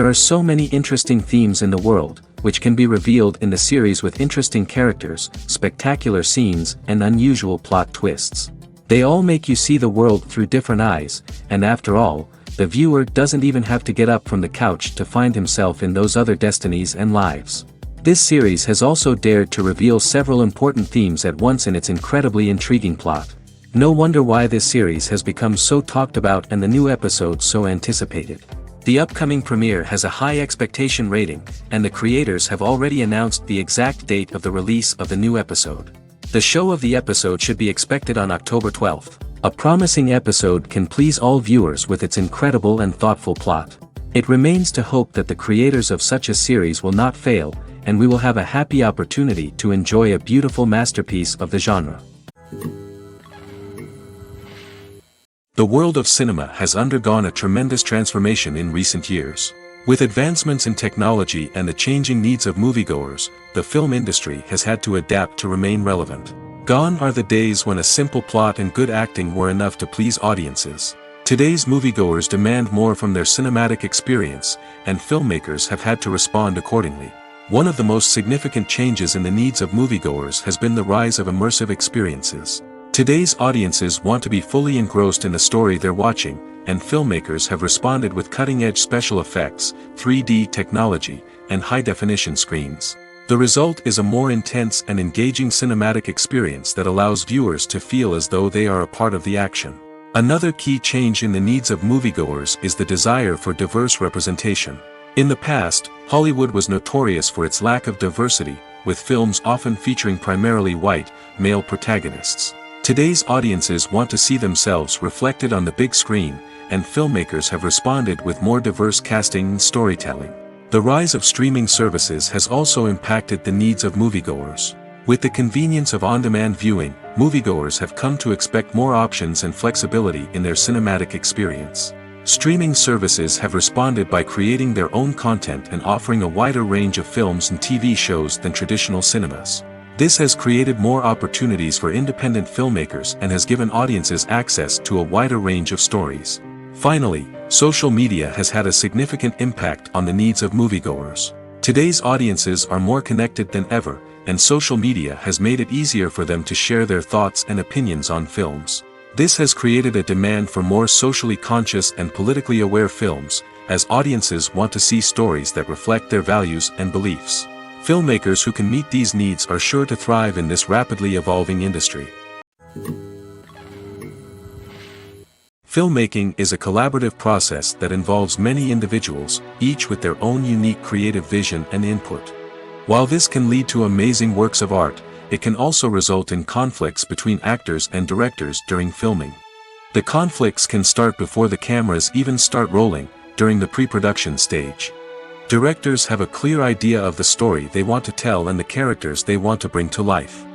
There are so many interesting themes in the world, which can be revealed in the series with interesting characters, spectacular scenes, and unusual plot twists. They all make you see the world through different eyes, and after all, the viewer doesn't even have to get up from the couch to find himself in those other destinies and lives. This series has also dared to reveal several important themes at once in its incredibly intriguing plot. No wonder why this series has become so talked about and the new episodes so anticipated. The upcoming premiere has a high expectation rating, and the creators have already announced the exact date of the release of the new episode. The show of the episode should be expected on October 12th. A promising episode can please all viewers with its incredible and thoughtful plot. It remains to hope that the creators of such a series will not fail, and we will have a happy opportunity to enjoy a beautiful masterpiece of the genre. The world of cinema has undergone a tremendous transformation in recent years. With advancements in technology and the changing needs of moviegoers, the film industry has had to adapt to remain relevant. Gone are the days when a simple plot and good acting were enough to please audiences. Today's moviegoers demand more from their cinematic experience, and filmmakers have had to respond accordingly. One of the most significant changes in the needs of moviegoers has been the rise of immersive experiences. Today's audiences want to be fully engrossed in the story they're watching, and filmmakers have responded with cutting-edge special effects, 3D technology, and high-definition screens. The result is a more intense and engaging cinematic experience that allows viewers to feel as though they are a part of the action. Another key change in the needs of moviegoers is the desire for diverse representation. In the past, Hollywood was notorious for its lack of diversity, with films often featuring primarily white, male protagonists. Today's audiences want to see themselves reflected on the big screen, and filmmakers have responded with more diverse casting and storytelling. The rise of streaming services has also impacted the needs of moviegoers. With the convenience of on-demand viewing, moviegoers have come to expect more options and flexibility in their cinematic experience. Streaming services have responded by creating their own content and offering a wider range of films and TV shows than traditional cinemas. This has created more opportunities for independent filmmakers and has given audiences access to a wider range of stories. Finally, social media has had a significant impact on the needs of moviegoers. Today's audiences are more connected than ever, and social media has made it easier for them to share their thoughts and opinions on films. This has created a demand for more socially conscious and politically aware films, as audiences want to see stories that reflect their values and beliefs. Filmmakers who can meet these needs are sure to thrive in this rapidly evolving industry. Filmmaking is a collaborative process that involves many individuals, each with their own unique creative vision and input. While this can lead to amazing works of art, it can also result in conflicts between actors and directors during filming. The conflicts can start before the cameras even start rolling, during the pre-production stage. Directors have a clear idea of the story they want to tell and the characters they want to bring to life.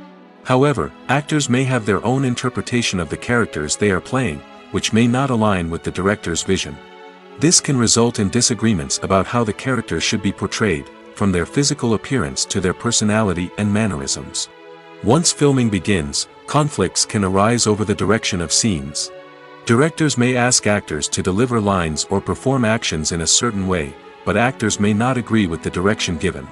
However, actors may have their own interpretation of the characters they are playing, which may not align with the director's vision. This can result in disagreements about how the characters should be portrayed, from their physical appearance to their personality and mannerisms. Once filming begins, conflicts can arise over the direction of scenes. Directors may ask actors to deliver lines or perform actions in a certain way, but actors may not agree with the direction given.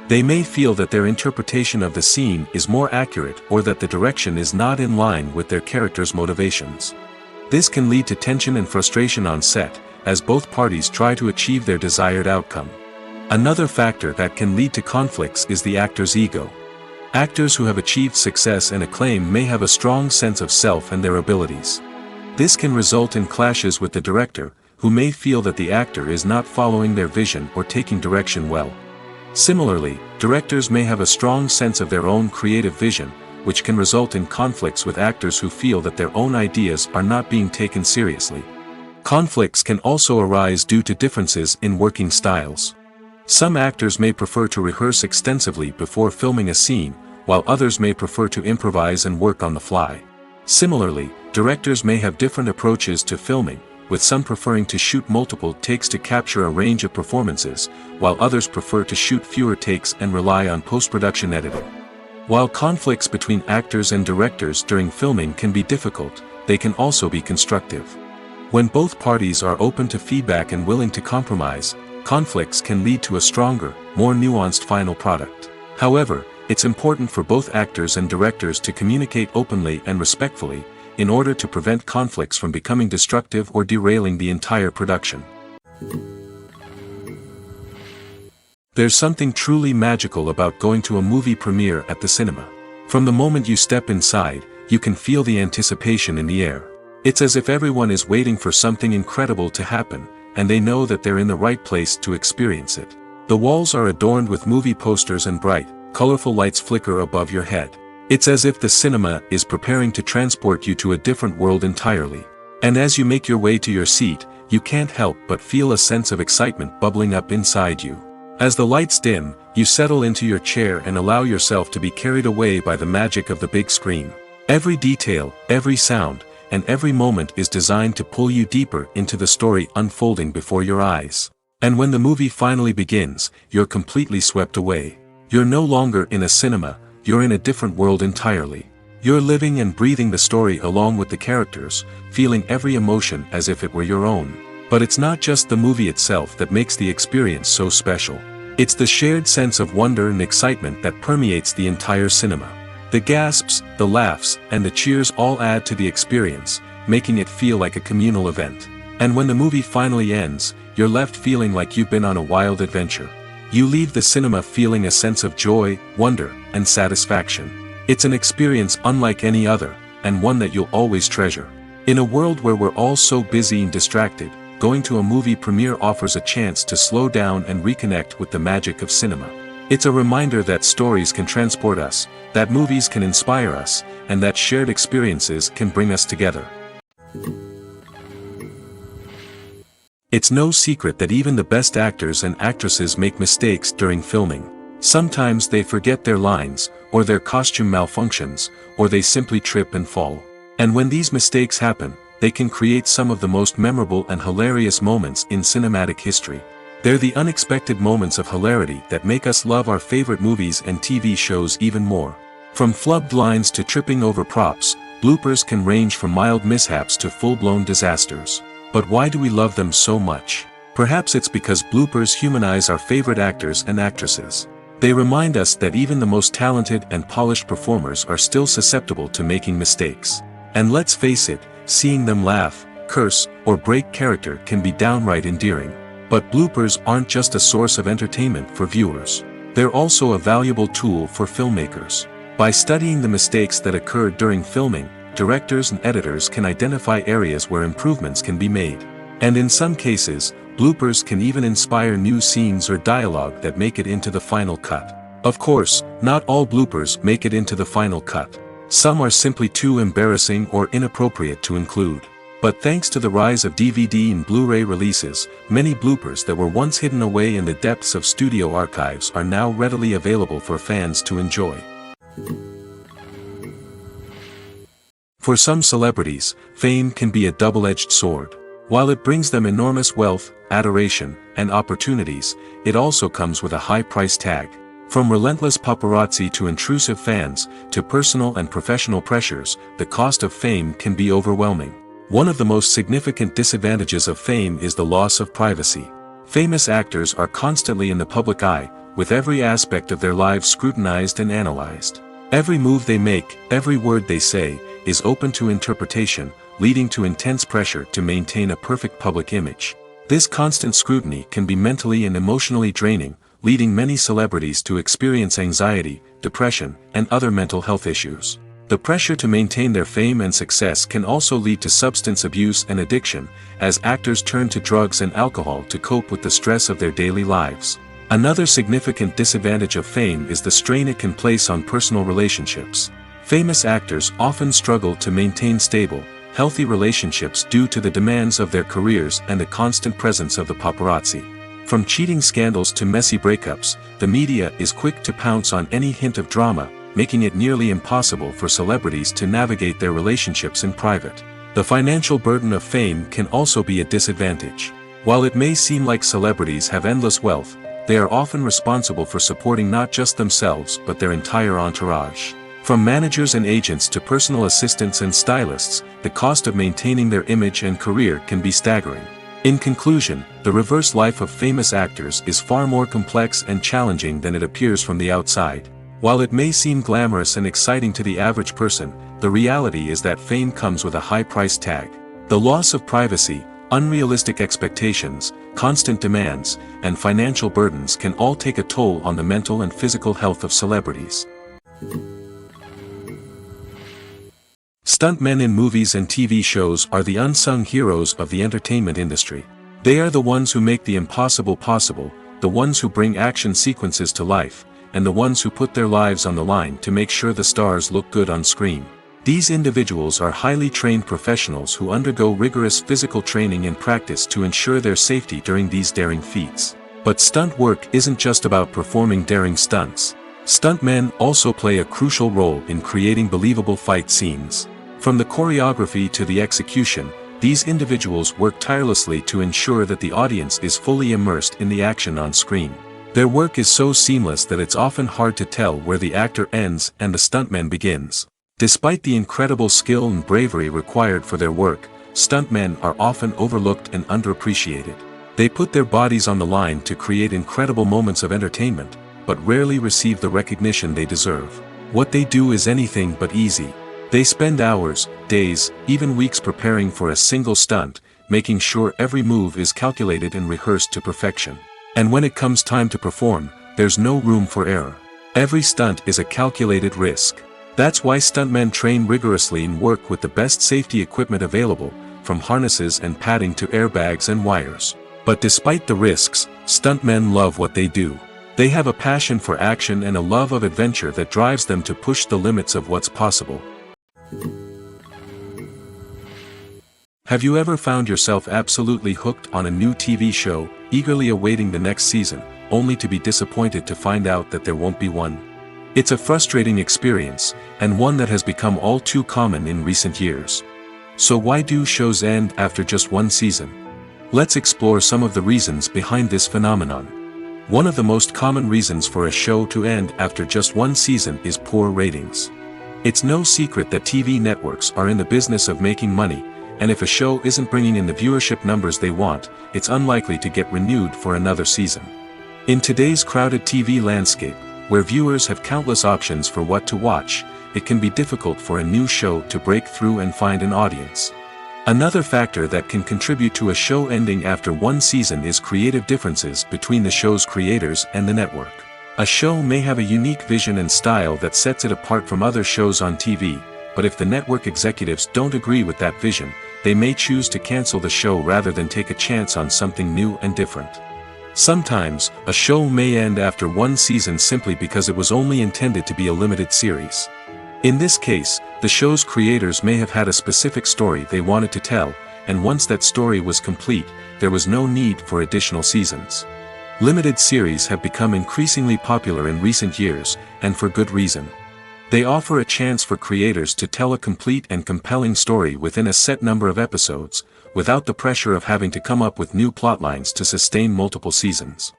They may feel that their interpretation of the scene is more accurate or that the direction is not in line with their character's motivations. This can lead to tension and frustration on set, as both parties try to achieve their desired outcome. Another factor that can lead to conflicts is the actor's ego. Actors who have achieved success and acclaim may have a strong sense of self and their abilities. This can result in clashes with the director, who may feel that the actor is not following their vision or taking direction well. Similarly, directors may have a strong sense of their own creative vision, which can result in conflicts with actors who feel that their own ideas are not being taken seriously. Conflicts can also arise due to differences in working styles. Some actors may prefer to rehearse extensively before filming a scene, while others may prefer to improvise and work on the fly. Similarly, directors may have different approaches to filming, with some preferring to shoot multiple takes to capture a range of performances, while others prefer to shoot fewer takes and rely on post-production editing. While conflicts between actors and directors during filming can be difficult, they can also be constructive. When both parties are open to feedback and willing to compromise, conflicts can lead to a stronger, more nuanced final product. However, it's important for both actors and directors to communicate openly and respectfully, in order to prevent conflicts from becoming destructive or derailing the entire production. There's something truly magical about going to a movie premiere at the cinema. From the moment you step inside, you can feel the anticipation in the air. It's as if everyone is waiting for something incredible to happen, and they know that they're in the right place to experience it. The walls are adorned with movie posters and bright, colorful lights flicker above your head. It's as if the cinema is preparing to transport you to a different world entirely. And as you make your way to your seat, you can't help but feel a sense of excitement bubbling up inside you. As the lights dim, you settle into your chair and allow yourself to be carried away by the magic of the big screen. Every detail, every sound, and every moment is designed to pull you deeper into the story unfolding before your eyes. And when the movie finally begins, you're completely swept away. You're no longer in a cinema, you're in a different world entirely. You're living and breathing the story along with the characters, feeling every emotion as if it were your own. But it's not just the movie itself that makes the experience so special. It's the shared sense of wonder and excitement that permeates the entire cinema. The gasps, the laughs, and the cheers all add to the experience, making it feel like a communal event. And when the movie finally ends, you're left feeling like you've been on a wild adventure. You leave the cinema feeling a sense of joy, wonder, and satisfaction. It's an experience unlike any other, and one that you'll always treasure. In a world where we're all so busy and distracted, going to a movie premiere offers a chance to slow down and reconnect with the magic of cinema. It's a reminder that stories can transport us, that movies can inspire us, and that shared experiences can bring us together. It's no secret that even the best actors and actresses make mistakes during filming. Sometimes they forget their lines, or their costume malfunctions, or they simply trip and fall. And when these mistakes happen, they can create some of the most memorable and hilarious moments in cinematic history. They're the unexpected moments of hilarity that make us love our favorite movies and TV shows even more. From flubbed lines to tripping over props, bloopers can range from mild mishaps to full-blown disasters. But why do we love them so much? Perhaps it's because bloopers humanize our favorite actors and actresses. They remind us that even the most talented and polished performers are still susceptible to making mistakes. And let's face it, seeing them laugh, curse, or break character can be downright endearing. But bloopers aren't just a source of entertainment for viewers. They're also a valuable tool for filmmakers. By studying the mistakes that occurred during filming, directors and editors can identify areas where improvements can be made. And in some cases, bloopers can even inspire new scenes or dialogue that make it into the final cut. Of course, not all bloopers make it into the final cut. Some are simply too embarrassing or inappropriate to include. But thanks to the rise of DVD and Blu-ray releases, many bloopers that were once hidden away in the depths of studio archives are now readily available for fans to enjoy. For some celebrities, fame can be a double-edged sword. While it brings them enormous wealth, adoration, and opportunities, it also comes with a high price tag. From relentless paparazzi to intrusive fans, to personal and professional pressures, the cost of fame can be overwhelming. One of the most significant disadvantages of fame is the loss of privacy. Famous actors are constantly in the public eye, with every aspect of their lives scrutinized and analyzed. Every move they make, every word they say, is open to interpretation, leading to intense pressure to maintain a perfect public image. This constant scrutiny can be mentally and emotionally draining, leading many celebrities to experience anxiety, depression, and other mental health issues. The pressure to maintain their fame and success can also lead to substance abuse and addiction, as actors turn to drugs and alcohol to cope with the stress of their daily lives. Another significant disadvantage of fame is the strain it can place on personal relationships. Famous actors often struggle to maintain stable, healthy relationships due to the demands of their careers and the constant presence of the paparazzi. From cheating scandals to messy breakups, the media is quick to pounce on any hint of drama, making it nearly impossible for celebrities to navigate their relationships in private. The financial burden of fame can also be a disadvantage. While it may seem like celebrities have endless wealth, they are often responsible for supporting not just themselves but their entire entourage. From managers and agents to personal assistants and stylists, the cost of maintaining their image and career can be staggering. In conclusion, the reverse life of famous actors is far more complex and challenging than it appears from the outside. While it may seem glamorous and exciting to the average person, the reality is that fame comes with a high price tag. The loss of privacy, unrealistic expectations, constant demands, and financial burdens can all take a toll on the mental and physical health of celebrities. Stuntmen in movies and TV shows are the unsung heroes of the entertainment industry. They are the ones who make the impossible possible, the ones who bring action sequences to life, and the ones who put their lives on the line to make sure the stars look good on screen. These individuals are highly trained professionals who undergo rigorous physical training and practice to ensure their safety during these daring feats. But stunt work isn't just about performing daring stunts. Stuntmen also play a crucial role in creating believable fight scenes. From the choreography to the execution, these individuals work tirelessly to ensure that the audience is fully immersed in the action on screen. Their work is so seamless that it's often hard to tell where the actor ends and the stuntman begins. Despite the incredible skill and bravery required for their work, stuntmen are often overlooked and underappreciated. They put their bodies on the line to create incredible moments of entertainment, but rarely receive the recognition they deserve. What they do is anything but easy. They spend hours, days, even weeks preparing for a single stunt, making sure every move is calculated and rehearsed to perfection. And when it comes time to perform, there's no room for error. Every stunt is a calculated risk. That's why stuntmen train rigorously and work with the best safety equipment available, from harnesses and padding to airbags and wires. But despite the risks, stuntmen love what they do. They have a passion for action and a love of adventure that drives them to push the limits of what's possible. Have you ever found yourself absolutely hooked on a new TV show, eagerly awaiting the next season, only to be disappointed to find out that there won't be one? It's a frustrating experience, and one that has become all too common in recent years. So why do shows end after just one season? Let's explore some of the reasons behind this phenomenon. One of the most common reasons for a show to end after just one season is poor ratings. It's no secret that TV networks are in the business of making money, and if a show isn't bringing in the viewership numbers they want, it's unlikely to get renewed for another season. In today's crowded TV landscape, where viewers have countless options for what to watch, it can be difficult for a new show to break through and find an audience. Another factor that can contribute to a show ending after one season is creative differences between the show's creators and the network. A show may have a unique vision and style that sets it apart from other shows on TV, but if the network executives don't agree with that vision, they may choose to cancel the show rather than take a chance on something new and different. Sometimes, a show may end after one season simply because it was only intended to be a limited series. In this case, the show's creators may have had a specific story they wanted to tell, and once that story was complete, there was no need for additional seasons. Limited series have become increasingly popular in recent years, and for good reason. They offer a chance for creators to tell a complete and compelling story within a set number of episodes, without the pressure of having to come up with new plotlines to sustain multiple seasons.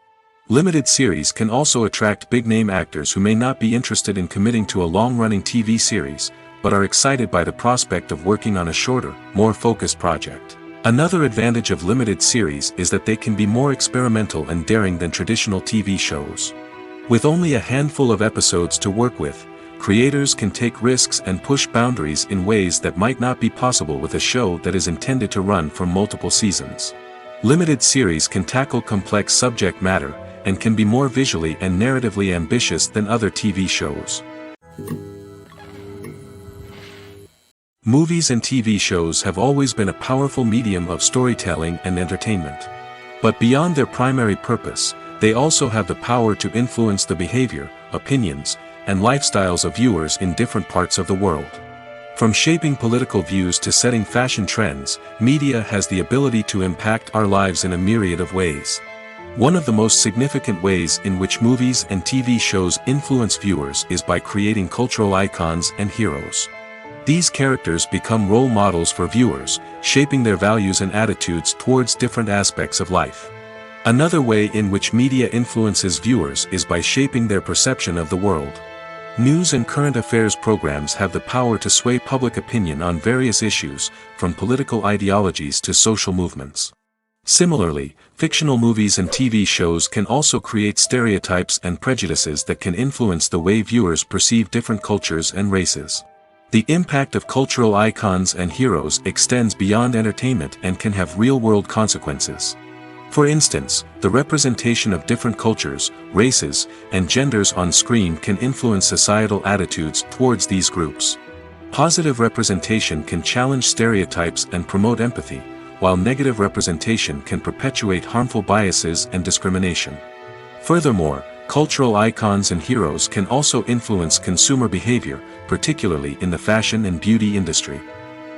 Limited series can also attract big-name actors who may not be interested in committing to a long-running TV series, but are excited by the prospect of working on a shorter, more focused project. Another advantage of limited series is that they can be more experimental and daring than traditional TV shows. With only a handful of episodes to work with, creators can take risks and push boundaries in ways that might not be possible with a show that is intended to run for multiple seasons. Limited series can tackle complex subject matter, and can be more visually and narratively ambitious than other TV shows. Movies and TV shows have always been a powerful medium of storytelling and entertainment. But beyond their primary purpose, they also have the power to influence the behavior, opinions, and lifestyles of viewers in different parts of the world. From shaping political views to setting fashion trends, media has the ability to impact our lives in a myriad of ways. One of the most significant ways in which movies and TV shows influence viewers is by creating cultural icons and heroes. These characters become role models for viewers, shaping their values and attitudes towards different aspects of life. Another way in which media influences viewers is by shaping their perception of the world. News and current affairs programs have the power to sway public opinion on various issues, from political ideologies to social movements. Similarly, fictional movies and TV shows can also create stereotypes and prejudices that can influence the way viewers perceive different cultures and races. The impact of cultural icons and heroes extends beyond entertainment and can have real-world consequences. For instance, the representation of different cultures, races, and genders on screen can influence societal attitudes towards these groups. Positive representation can challenge stereotypes and promote empathy, while negative representation can perpetuate harmful biases and discrimination. Furthermore, cultural icons and heroes can also influence consumer behavior, particularly in the fashion and beauty industry.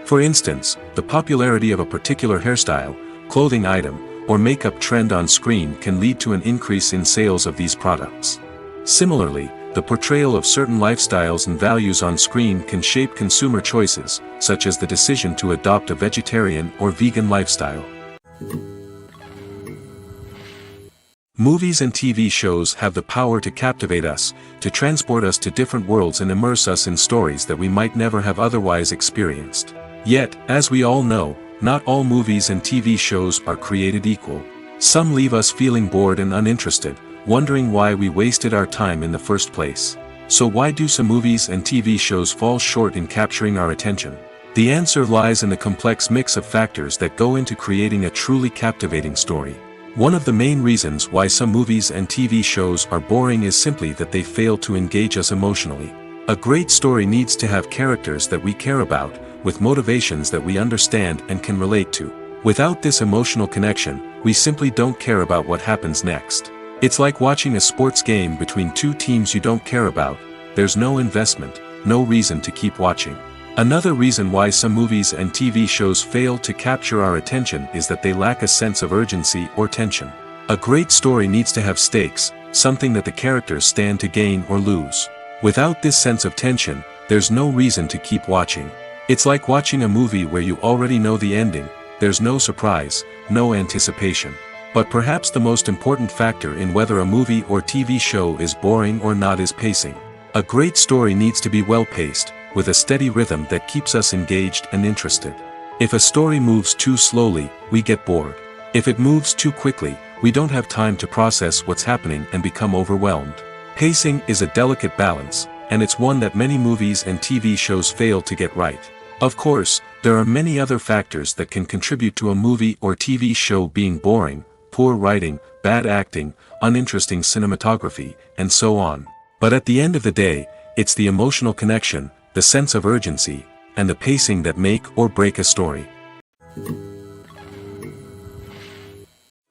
For instance, the popularity of a particular hairstyle, clothing item, or makeup trend on screen can lead to an increase in sales of these products. Similarly, the portrayal of certain lifestyles and values on screen can shape consumer choices, such as the decision to adopt a vegetarian or vegan lifestyle. Movies and TV shows have the power to captivate us, to transport us to different worlds and immerse us in stories that we might never have otherwise experienced. Yet, as we all know, not all movies and TV shows are created equal. Some leave us feeling bored and uninterested, wondering why we wasted our time in the first place. So why do some movies and TV shows fall short in capturing our attention? The answer lies in the complex mix of factors that go into creating a truly captivating story. One of the main reasons why some movies and TV shows are boring is simply that they fail to engage us emotionally. A great story needs to have characters that we care about, with motivations that we understand and can relate to. Without this emotional connection, we simply don't care about what happens next. It's like watching a sports game between two teams you don't care about. There's no investment, no reason to keep watching. Another reason why some movies and TV shows fail to capture our attention is that they lack a sense of urgency or tension. A great story needs to have stakes, something that the characters stand to gain or lose. Without this sense of tension, there's no reason to keep watching. It's like watching a movie where you already know the ending. There's no surprise, no anticipation. But perhaps the most important factor in whether a movie or TV show is boring or not is pacing. A great story needs to be well-paced, with a steady rhythm that keeps us engaged and interested. If a story moves too slowly, we get bored. If it moves too quickly, we don't have time to process what's happening and become overwhelmed. Pacing is a delicate balance, and it's one that many movies and TV shows fail to get right. Of course, there are many other factors that can contribute to a movie or TV show being boring: poor writing, bad acting, uninteresting cinematography, and so on. But at the end of the day, it's the emotional connection, the sense of urgency, and the pacing that make or break a story.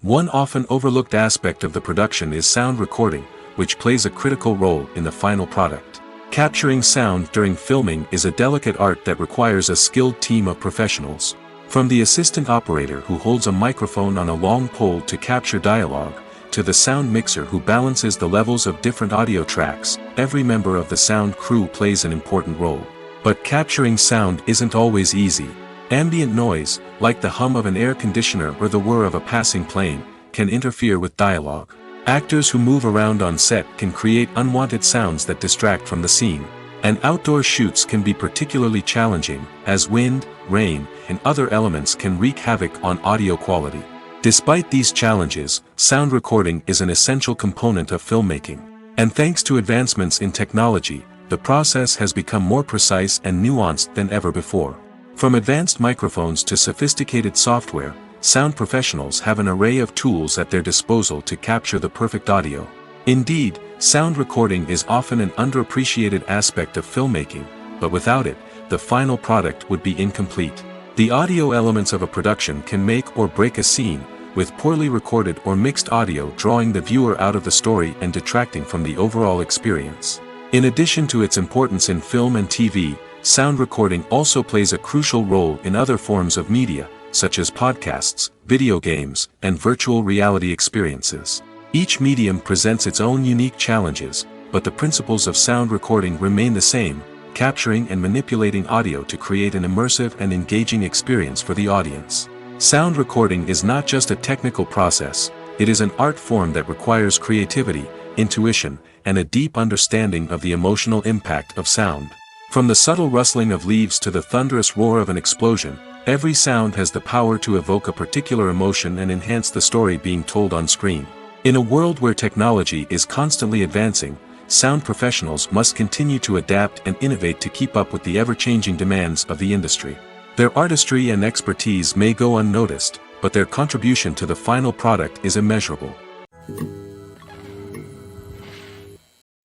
One often overlooked aspect of the production is sound recording, which plays a critical role in the final product. Capturing sound during filming is a delicate art that requires a skilled team of professionals. From the assistant operator who holds a microphone on a long pole to capture dialogue, to the sound mixer who balances the levels of different audio tracks, every member of the sound crew plays an important role. But capturing sound isn't always easy. Ambient noise, like the hum of an air conditioner or the whir of a passing plane, can interfere with dialogue. Actors who move around on set can create unwanted sounds that distract from the scene. And outdoor shoots can be particularly challenging, as wind, rain, and other elements can wreak havoc on audio quality. Despite these challenges, sound recording is an essential component of filmmaking. And thanks to advancements in technology, the process has become more precise and nuanced than ever before. From advanced microphones to sophisticated software, sound professionals have an array of tools at their disposal to capture the perfect audio. Indeed, sound recording is often an underappreciated aspect of filmmaking, but without it, the final product would be incomplete. The audio elements of a production can make or break a scene, with poorly recorded or mixed audio drawing the viewer out of the story and detracting from the overall experience. In addition to its importance in film and TV, sound recording also plays a crucial role in other forms of media, such as podcasts, video games, and virtual reality experiences. Each medium presents its own unique challenges, but the principles of sound recording remain the same: capturing and manipulating audio to create an immersive and engaging experience for the audience. Sound recording is not just a technical process, it is an art form that requires creativity, intuition, and a deep understanding of the emotional impact of sound. From the subtle rustling of leaves to the thunderous roar of an explosion, Every sound has the power to evoke a particular emotion and enhance the story being told on screen. In a world where technology is constantly advancing, sound professionals must continue to adapt and innovate to keep up with the ever-changing demands of the industry. Their artistry and expertise may go unnoticed, but their contribution to the final product is immeasurable.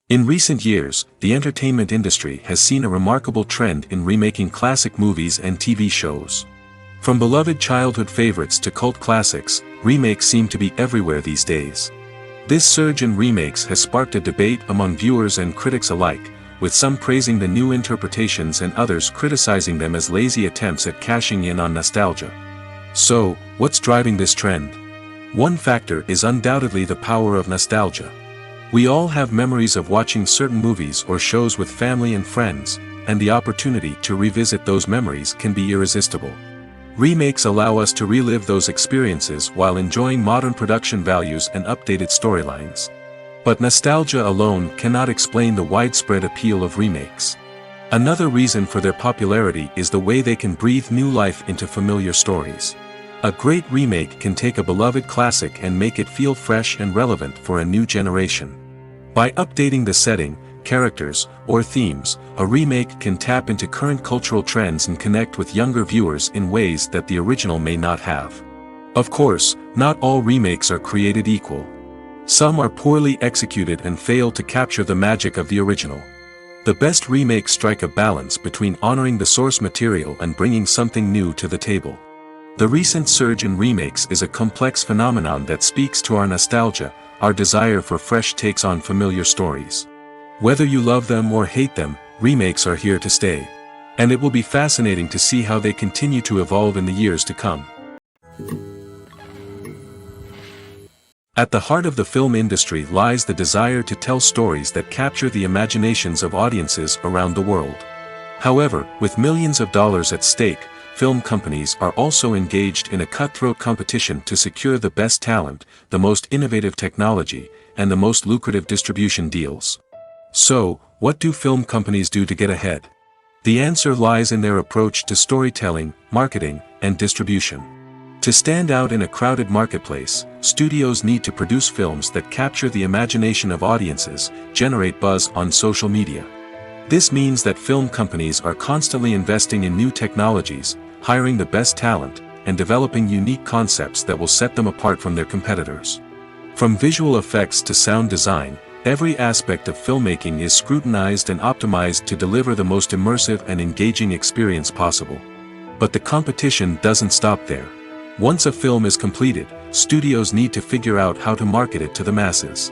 In recent years, the entertainment industry has seen a remarkable trend in remaking classic movies and TV shows. From beloved childhood favorites to cult classics, remakes seem to be everywhere these days. This surge in remakes has sparked a debate among viewers and critics alike, with some praising the new interpretations and others criticizing them as lazy attempts at cashing in on nostalgia. So, what's driving this trend? One factor is undoubtedly the power of nostalgia. We all have memories of watching certain movies or shows with family and friends, and the opportunity to revisit those memories can be irresistible. Remakes allow us to relive those experiences while enjoying modern production values and updated storylines. But nostalgia alone cannot explain the widespread appeal of remakes. Another reason for their popularity is the way they can breathe new life into familiar stories. A great remake can take a beloved classic and make it feel fresh and relevant for a new generation. By updating the setting, characters, or themes, a remake can tap into current cultural trends and connect with younger viewers in ways that the original may not have. Of course, not all remakes are created equal. Some are poorly executed and fail to capture the magic of the original. The best remakes strike a balance between honoring the source material and bringing something new to the table. The recent surge in remakes is a complex phenomenon that speaks to our nostalgia, our desire for fresh takes on familiar stories. Whether you love them or hate them, remakes are here to stay. And it will be fascinating to see how they continue to evolve in the years to come. At the heart of the film industry lies the desire to tell stories that capture the imaginations of audiences around the world. However, with millions of dollars at stake, film companies are also engaged in a cutthroat competition to secure the best talent, the most innovative technology, and the most lucrative distribution deals. So, what do film companies do to get ahead? The answer lies in their approach to storytelling, marketing, and distribution. To stand out in a crowded marketplace, studios need to produce films that capture the imagination of audiences, generate buzz on social media. This means that film companies are constantly investing in new technologies, hiring the best talent, and developing unique concepts that will set them apart from their competitors. From visual effects to sound design, every aspect of filmmaking is scrutinized and optimized to deliver the most immersive and engaging experience possible. But the competition doesn't stop there. Once a film is completed, studios need to figure out how to market it to the masses.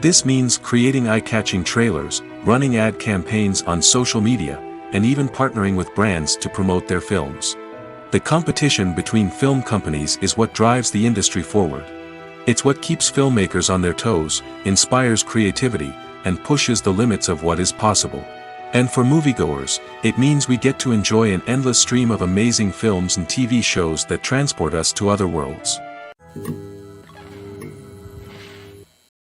This means creating eye-catching trailers, running ad campaigns on social media, and even partnering with brands to promote their films. The competition between film companies is what drives the industry forward. It's what keeps filmmakers on their toes, inspires creativity, and pushes the limits of what is possible. And for moviegoers, it means we get to enjoy an endless stream of amazing films and TV shows that transport us to other worlds.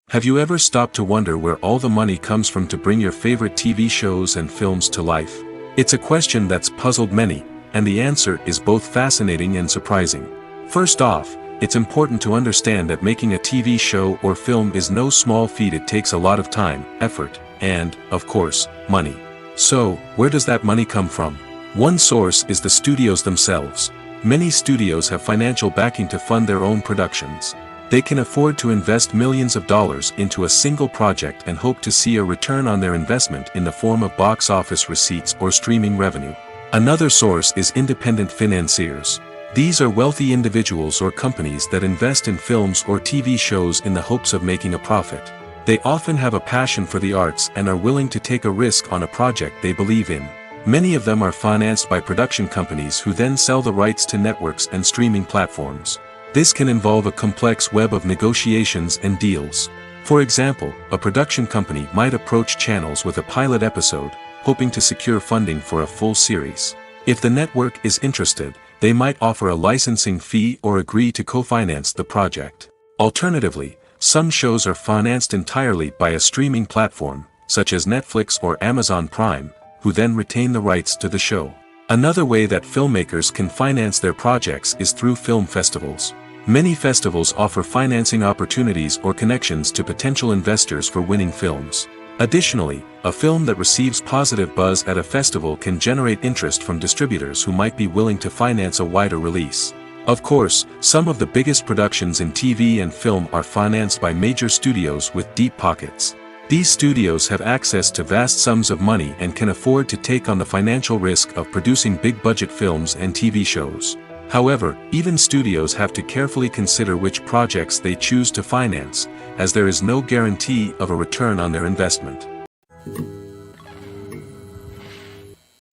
Have you ever stopped to wonder where all the money comes from to bring your favorite TV shows and films to life? It's a question that's puzzled many, and the answer is both fascinating and surprising. First off, it's important to understand that making a TV show or film is no small feat. It takes a lot of time, effort, and, of course, money. So, where does that money come from? One source is the studios themselves. Many studios have financial backing to fund their own productions. They can afford to invest millions of dollars into a single project and hope to see a return on their investment in the form of box office receipts or streaming revenue. Another source is independent financiers. These are wealthy individuals or companies that invest in films or TV shows in the hopes of making a profit. They often have a passion for the arts and are willing to take a risk on a project they believe in. Many of them are financed by production companies who then sell the rights to networks and streaming platforms. This can involve a complex web of negotiations and deals. For example, a production company might approach channels with a pilot episode, hoping to secure funding for a full series. If the network is interested, they might offer a licensing fee or agree to co-finance the project. Alternatively, some shows are financed entirely by a streaming platform, such as Netflix or Amazon Prime, who then retain the rights to the show. Another way that filmmakers can finance their projects is through film festivals. Many festivals offer financing opportunities or connections to potential investors for winning films. Additionally, a film that receives positive buzz at a festival can generate interest from distributors who might be willing to finance a wider release. Of course, some of the biggest productions in TV and film are financed by major studios with deep pockets. These studios have access to vast sums of money and can afford to take on the financial risk of producing big-budget films and TV shows. However, even studios have to carefully consider which projects they choose to finance, as there is no guarantee of a return on their investment.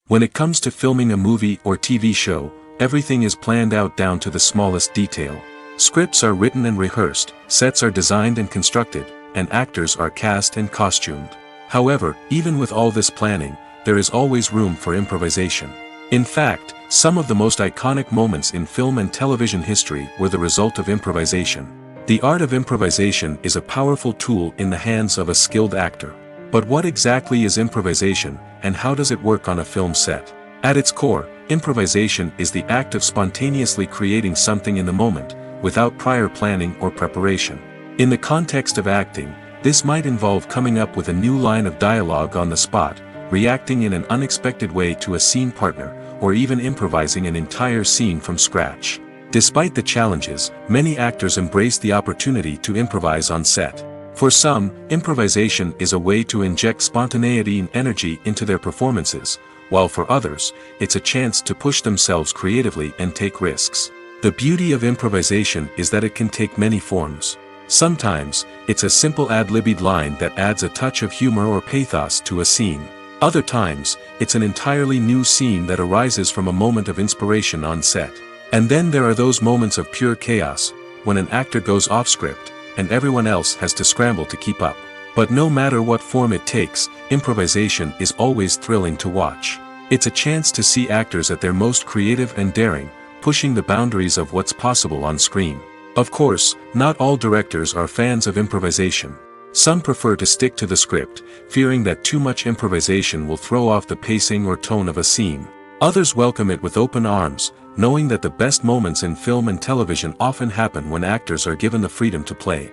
When it comes to filming a movie or TV show, everything is planned out down to the smallest detail. Scripts are written and rehearsed, sets are designed and constructed, and actors are cast and costumed. However, even with all this planning, there is always room for improvisation. In fact, some of the most iconic moments in film and television history were the result of improvisation. The art of improvisation is a powerful tool in the hands of a skilled actor. But what exactly is improvisation, and how does it work on a film set? At its core, improvisation is the act of spontaneously creating something in the moment, without prior planning or preparation. In the context of acting, this might involve coming up with a new line of dialogue on the spot, reacting in an unexpected way to a scene partner, or even improvising an entire scene from scratch. Despite the challenges, many actors embrace the opportunity to improvise on set. For some, improvisation is a way to inject spontaneity and energy into their performances, while for others, it's a chance to push themselves creatively and take risks. The beauty of improvisation is that it can take many forms. Sometimes, it's a simple ad-libbed line that adds a touch of humor or pathos to a scene. Other times, it's an entirely new scene that arises from a moment of inspiration on set. And then there are those moments of pure chaos, when an actor goes off script, and everyone else has to scramble to keep up. But no matter what form it takes, improvisation is always thrilling to watch. It's a chance to see actors at their most creative and daring, pushing the boundaries of what's possible on screen. Of course, not all directors are fans of improvisation. Some prefer to stick to the script, fearing that too much improvisation will throw off the pacing or tone of a scene. Others welcome it with open arms, knowing that the best moments in film and television often happen when actors are given the freedom to play.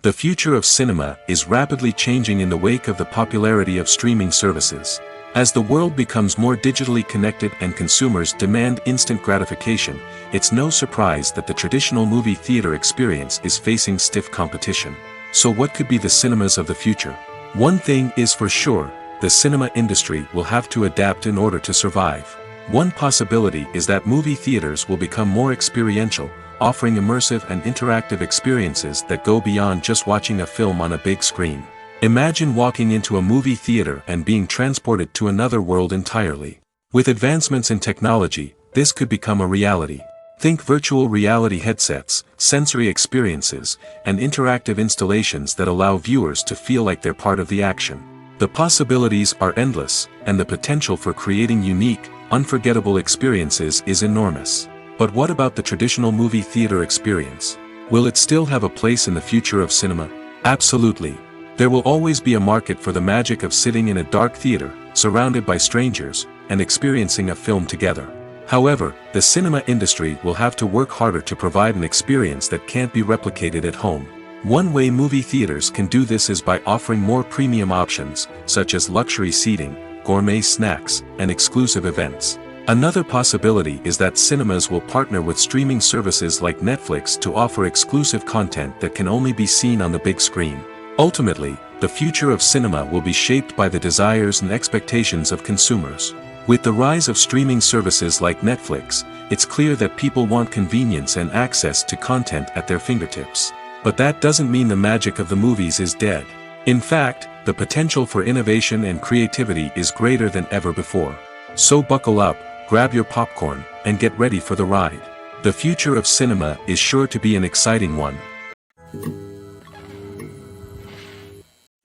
The future of cinema is rapidly changing in the wake of the popularity of streaming services. As the world becomes more digitally connected and consumers demand instant gratification, it's no surprise that the traditional movie theater experience is facing stiff competition. So what could be the cinemas of the future? One thing is for sure, the cinema industry will have to adapt in order to survive. One possibility is that movie theaters will become more experiential, offering immersive and interactive experiences that go beyond just watching a film on a big screen. Imagine walking into a movie theater and being transported to another world entirely. With advancements in technology, this could become a reality. Think virtual reality headsets, sensory experiences, and interactive installations that allow viewers to feel like they're part of the action. The possibilities are endless, and the potential for creating unique, unforgettable experiences is enormous. But what about the traditional movie theater experience? Will it still have a place in the future of cinema? Absolutely. There will always be a market for the magic of sitting in a dark theater, surrounded by strangers, and experiencing a film together. However, the cinema industry will have to work harder to provide an experience that can't be replicated at home. One way movie theaters can do this is by offering more premium options, such as luxury seating, gourmet snacks, and exclusive events. Another possibility is that cinemas will partner with streaming services like Netflix to offer exclusive content that can only be seen on the big screen. Ultimately, the future of cinema will be shaped by the desires and expectations of consumers. With the rise of streaming services like Netflix, it's clear that people want convenience and access to content at their fingertips. But that doesn't mean the magic of the movies is dead. In fact, the potential for innovation and creativity is greater than ever before. So buckle up, grab your popcorn, and get ready for the ride. The future of cinema is sure to be an exciting one.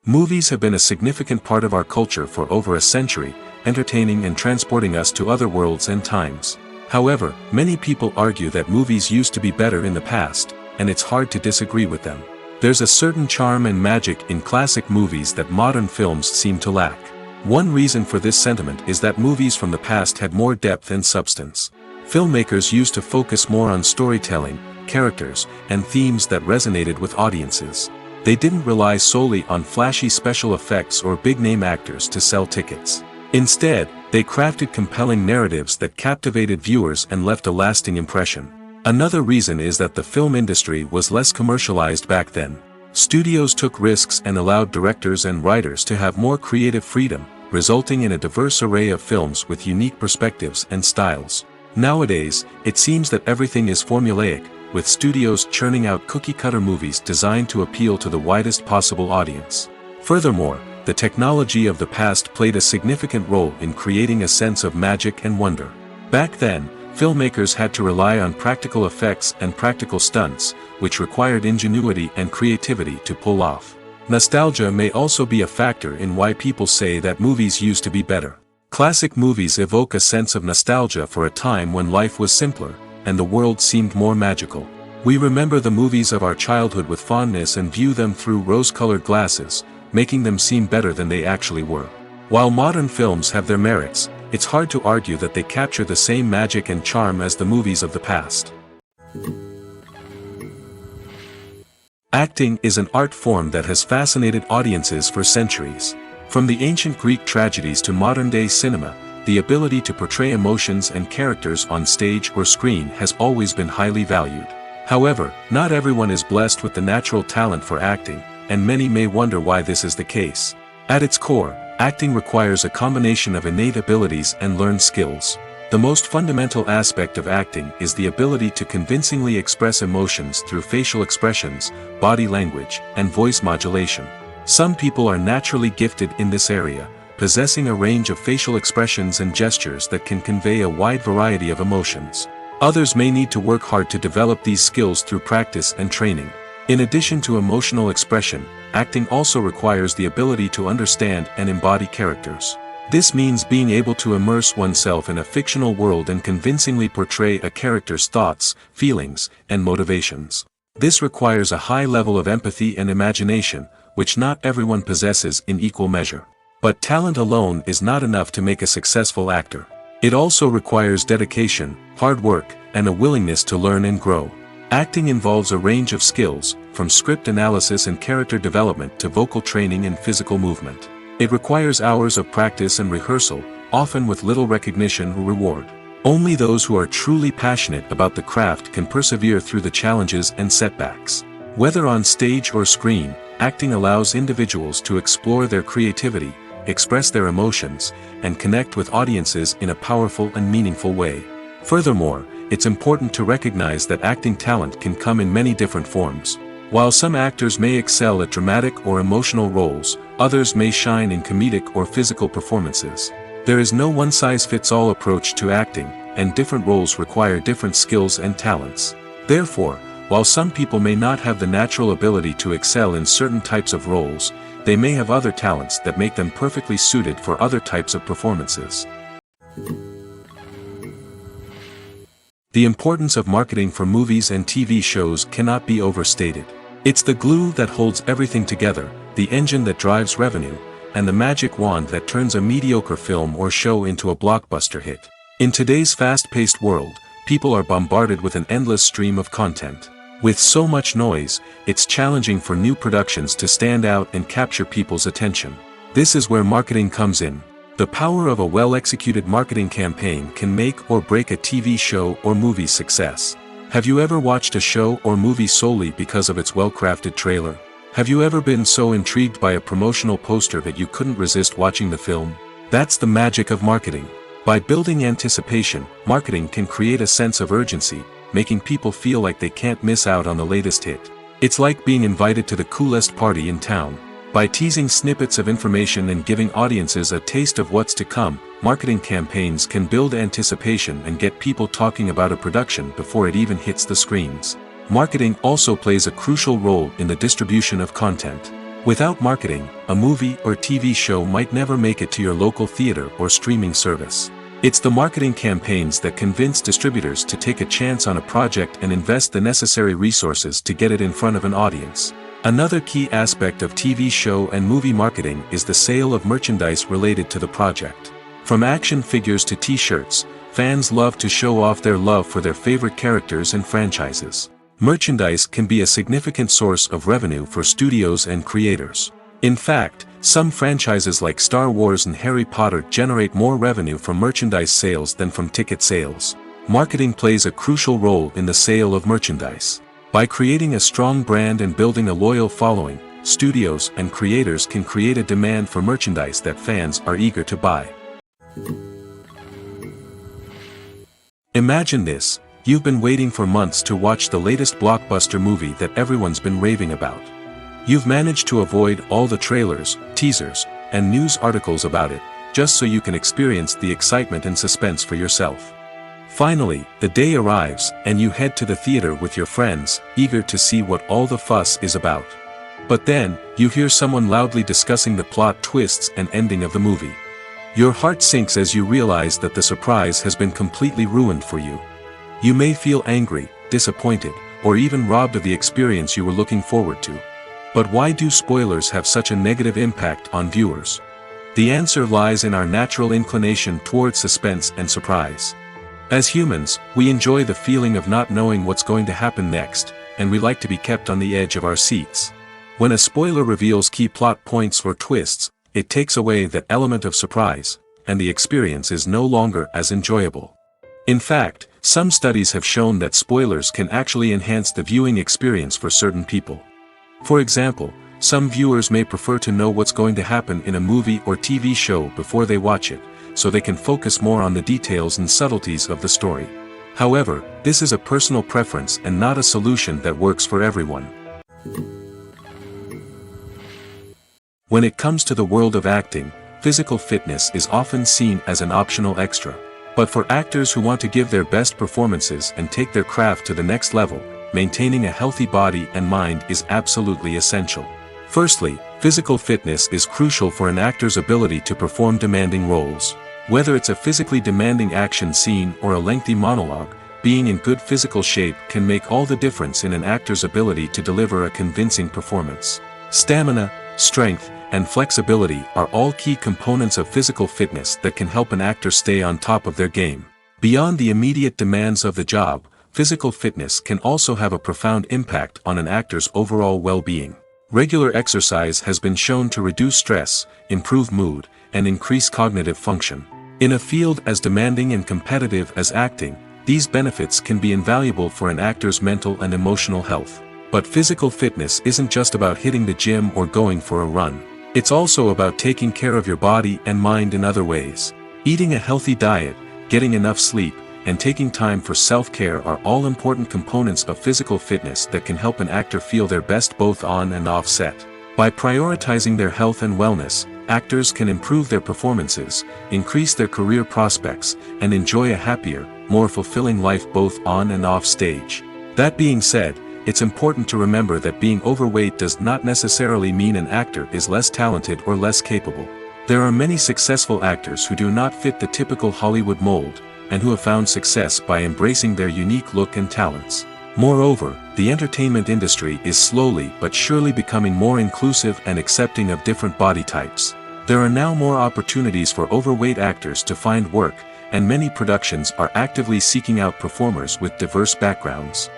Movies have been a significant part of our culture for over a century, entertaining and transporting us to other worlds and times. However, many people argue that movies used to be better in the past, and it's hard to disagree with them. There's a certain charm and magic in classic movies that modern films seem to lack. One reason for this sentiment is that movies from the past had more depth and substance. Filmmakers used to focus more on storytelling, characters, and themes that resonated with audiences. They didn't rely solely on flashy special effects or big-name actors to sell tickets. Instead, they crafted compelling narratives that captivated viewers and left a lasting impression. Another reason is that the film industry was less commercialized back then. Studios took risks and allowed directors and writers to have more creative freedom, resulting in a diverse array of films with unique perspectives and styles. Nowadays, it seems that everything is formulaic, with studios churning out cookie-cutter movies designed to appeal to the widest possible audience. Furthermore, the technology of the past played a significant role in creating a sense of magic and wonder. Back then, filmmakers had to rely on practical effects and practical stunts, which required ingenuity and creativity to pull off. Nostalgia may also be a factor in why people say that movies used to be better. Classic movies evoke a sense of nostalgia for a time when life was simpler, and the world seemed more magical. We remember the movies of our childhood with fondness and view them through rose-colored glasses, making them seem better than they actually were. While modern films have their merits, it's hard to argue that they capture the same magic and charm as the movies of the past. Acting is an art form that has fascinated audiences for centuries. From the ancient Greek tragedies to modern-day cinema, the ability to portray emotions and characters on stage or screen has always been highly valued. However, not everyone is blessed with the natural talent for acting, and many may wonder why this is the case. At its core, acting requires a combination of innate abilities and learned skills. The most fundamental aspect of acting is the ability to convincingly express emotions through facial expressions, body language, and voice modulation. Some people are naturally gifted in this area, possessing a range of facial expressions and gestures that can convey a wide variety of emotions. Others may need to work hard to develop these skills through practice and training. In addition to emotional expression, acting also requires the ability to understand and embody characters. This means being able to immerse oneself in a fictional world and convincingly portray a character's thoughts, feelings, and motivations. This requires a high level of empathy and imagination, which not everyone possesses in equal measure. But talent alone is not enough to make a successful actor. It also requires dedication, hard work, and a willingness to learn and grow. Acting involves a range of skills, from script analysis and character development to vocal training and physical movement. It requires hours of practice and rehearsal, often with little recognition or reward. Only those who are truly passionate about the craft can persevere through the challenges and setbacks. Whether on stage or screen, acting allows individuals to explore their creativity, express their emotions, and connect with audiences in a powerful and meaningful way. Furthermore, it's important to recognize that acting talent can come in many different forms. While some actors may excel at dramatic or emotional roles, others may shine in comedic or physical performances. There is no one-size-fits-all approach to acting, and different roles require different skills and talents. Therefore, while some people may not have the natural ability to excel in certain types of roles, they may have other talents that make them perfectly suited for other types of performances. The importance of marketing for movies and TV shows cannot be overstated. It's the glue that holds everything together, the engine that drives revenue, and the magic wand that turns a mediocre film or show into a blockbuster hit. In today's fast-paced world, people are bombarded with an endless stream of content. With so much noise, it's challenging for new productions to stand out and capture people's attention. This is where marketing comes in. The power of a well-executed marketing campaign can make or break a TV show or movie's success. Have you ever watched a show or movie solely because of its well-crafted trailer? Have you ever been so intrigued by a promotional poster that you couldn't resist watching the film? That's the magic of marketing. By building anticipation, marketing can create a sense of urgency, making people feel like they can't miss out on the latest hit. It's like being invited to the coolest party in town. By teasing snippets of information and giving audiences a taste of what's to come, marketing campaigns can build anticipation and get people talking about a production before it even hits the screens. Marketing also plays a crucial role in the distribution of content. Without marketing, a movie or TV show might never make it to your local theater or streaming service. It's the marketing campaigns that convince distributors to take a chance on a project and invest the necessary resources to get it in front of an audience. Another key aspect of TV show and movie marketing is the sale of merchandise related to the project. From action figures to t-shirts, fans love to show off their love for their favorite characters and franchises. Merchandise can be a significant source of revenue for studios and creators. In fact, some franchises like Star Wars and Harry Potter generate more revenue from merchandise sales than from ticket sales. Marketing plays a crucial role in the sale of merchandise. By creating a strong brand and building a loyal following, studios and creators can create a demand for merchandise that fans are eager to buy. Imagine this: you've been waiting for months to watch the latest blockbuster movie that everyone's been raving about. You've managed to avoid all the trailers, teasers, and news articles about it, just so you can experience the excitement and suspense for yourself. Finally, the day arrives, and you head to the theater with your friends, eager to see what all the fuss is about. But then, you hear someone loudly discussing the plot twists and ending of the movie. Your heart sinks as you realize that the surprise has been completely ruined for you. You may feel angry, disappointed, or even robbed of the experience you were looking forward to. But why do spoilers have such a negative impact on viewers? The answer lies in our natural inclination toward suspense and surprise. As humans, we enjoy the feeling of not knowing what's going to happen next, and we like to be kept on the edge of our seats. When a spoiler reveals key plot points or twists, it takes away that element of surprise, and the experience is no longer as enjoyable. In fact, some studies have shown that spoilers can actually enhance the viewing experience for certain people. For example, some viewers may prefer to know what's going to happen in a movie or TV show before they watch it, so they can focus more on the details and subtleties of the story. However, this is a personal preference and not a solution that works for everyone. When it comes to the world of acting, physical fitness is often seen as an optional extra. But for actors who want to give their best performances and take their craft to the next level, maintaining a healthy body and mind is absolutely essential. Firstly, physical fitness is crucial for an actor's ability to perform demanding roles. Whether it's a physically demanding action scene or a lengthy monologue, being in good physical shape can make all the difference in an actor's ability to deliver a convincing performance. Stamina, strength, and flexibility are all key components of physical fitness that can help an actor stay on top of their game. Beyond the immediate demands of the job, physical fitness can also have a profound impact on an actor's overall well-being. Regular exercise has been shown to reduce stress, improve mood, and increase cognitive function. In a field as demanding and competitive as acting, these benefits can be invaluable for an actor's mental and emotional health. But physical fitness isn't just about hitting the gym or going for a run. It's also about taking care of your body and mind in other ways. Eating a healthy diet, getting enough sleep, and taking time for self-care are all important components of physical fitness that can help an actor feel their best both on and off set. By prioritizing their health and wellness, actors can improve their performances, increase their career prospects, and enjoy a happier, more fulfilling life both on and off stage. That being said, it's important to remember that being overweight does not necessarily mean an actor is less talented or less capable. There are many successful actors who do not fit the typical Hollywood mold, and who have found success by embracing their unique look and talents. Moreover, the entertainment industry is slowly but surely becoming more inclusive and accepting of different body types. There are now more opportunities for overweight actors to find work, and many productions are actively seeking out performers with diverse backgrounds.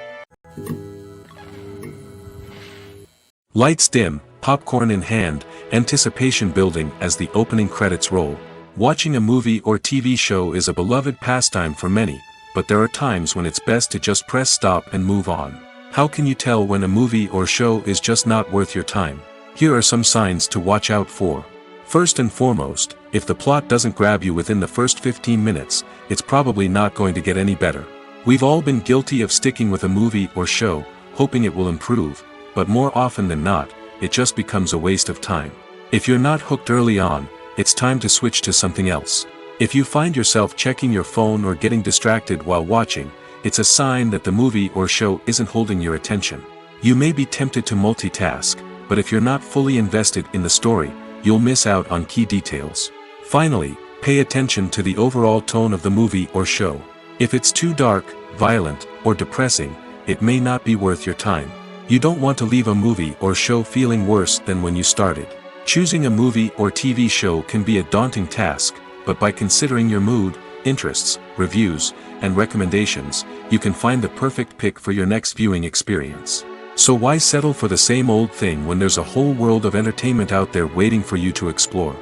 Lights dim, popcorn in hand, anticipation building as the opening credits roll. Watching a movie or TV show is a beloved pastime for many, but there are times when it's best to just press stop and move on. How can you tell when a movie or show is just not worth your time? Here are some signs to watch out for. First and foremost, if the plot doesn't grab you within the first 15 minutes, it's probably not going to get any better. We've all been guilty of sticking with a movie or show, hoping it will improve, but more often than not, it just becomes a waste of time. If you're not hooked early on, it's time to switch to something else. If you find yourself checking your phone or getting distracted while watching, it's a sign that the movie or show isn't holding your attention. You may be tempted to multitask, but if you're not fully invested in the story, you'll miss out on key details. Finally, pay attention to the overall tone of the movie or show. If it's too dark, violent, or depressing, it may not be worth your time. You don't want to leave a movie or show feeling worse than when you started. Choosing a movie or TV show can be a daunting task, but by considering your mood, interests, reviews, and recommendations, you can find the perfect pick for your next viewing experience. So why settle for the same old thing when there's a whole world of entertainment out there waiting for you to explore?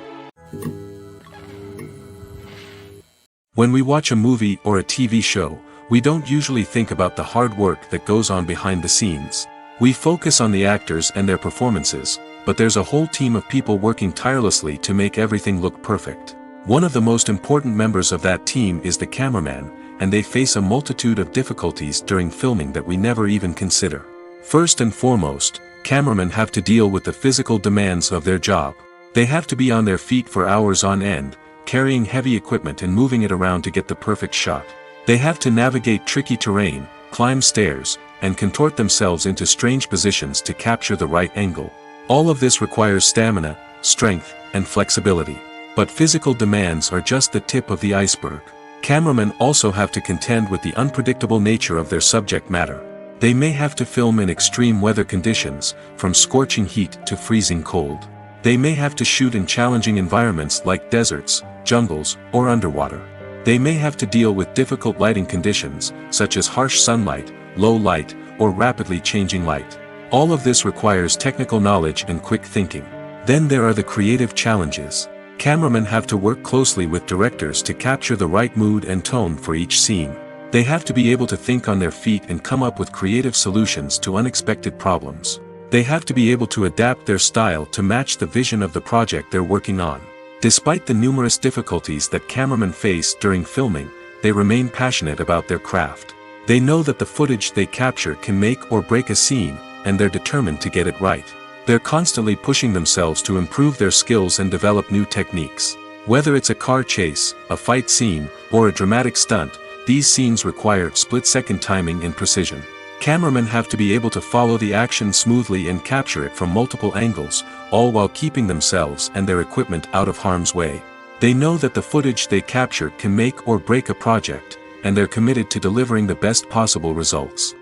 When we watch a movie or a TV show, we don't usually think about the hard work that goes on behind the scenes. We focus on the actors and their performances, but there's a whole team of people working tirelessly to make everything look perfect. One of the most important members of that team is the cameraman, and they face a multitude of difficulties during filming that we never even consider. First and foremost, cameramen have to deal with the physical demands of their job. They have to be on their feet for hours on end, carrying heavy equipment and moving it around to get the perfect shot. They have to navigate tricky terrain, climb stairs, and contort themselves into strange positions to capture the right angle. All of this requires stamina, strength, and flexibility. But physical demands are just the tip of the iceberg. Cameramen also have to contend with the unpredictable nature of their subject matter. They may have to film in extreme weather conditions, from scorching heat to freezing cold. They may have to shoot in challenging environments like deserts, jungles, or underwater. They may have to deal with difficult lighting conditions, such as harsh sunlight, low light, or rapidly changing light. All of this requires technical knowledge and quick thinking. Then there are the creative challenges. Cameramen have to work closely with directors to capture the right mood and tone for each scene. They have to be able to think on their feet and come up with creative solutions to unexpected problems. They have to be able to adapt their style to match the vision of the project they're working on. Despite the numerous difficulties that cameramen face during filming, they remain passionate about their craft. They know that the footage they capture can make or break a scene, and they're determined to get it right. They're constantly pushing themselves to improve their skills and develop new techniques. Whether it's a car chase, a fight scene, or a dramatic stunt, these scenes require split-second timing and precision. Cameramen have to be able to follow the action smoothly and capture it from multiple angles, all while keeping themselves and their equipment out of harm's way. They know that the footage they capture can make or break a project, and they're committed to delivering the best possible results.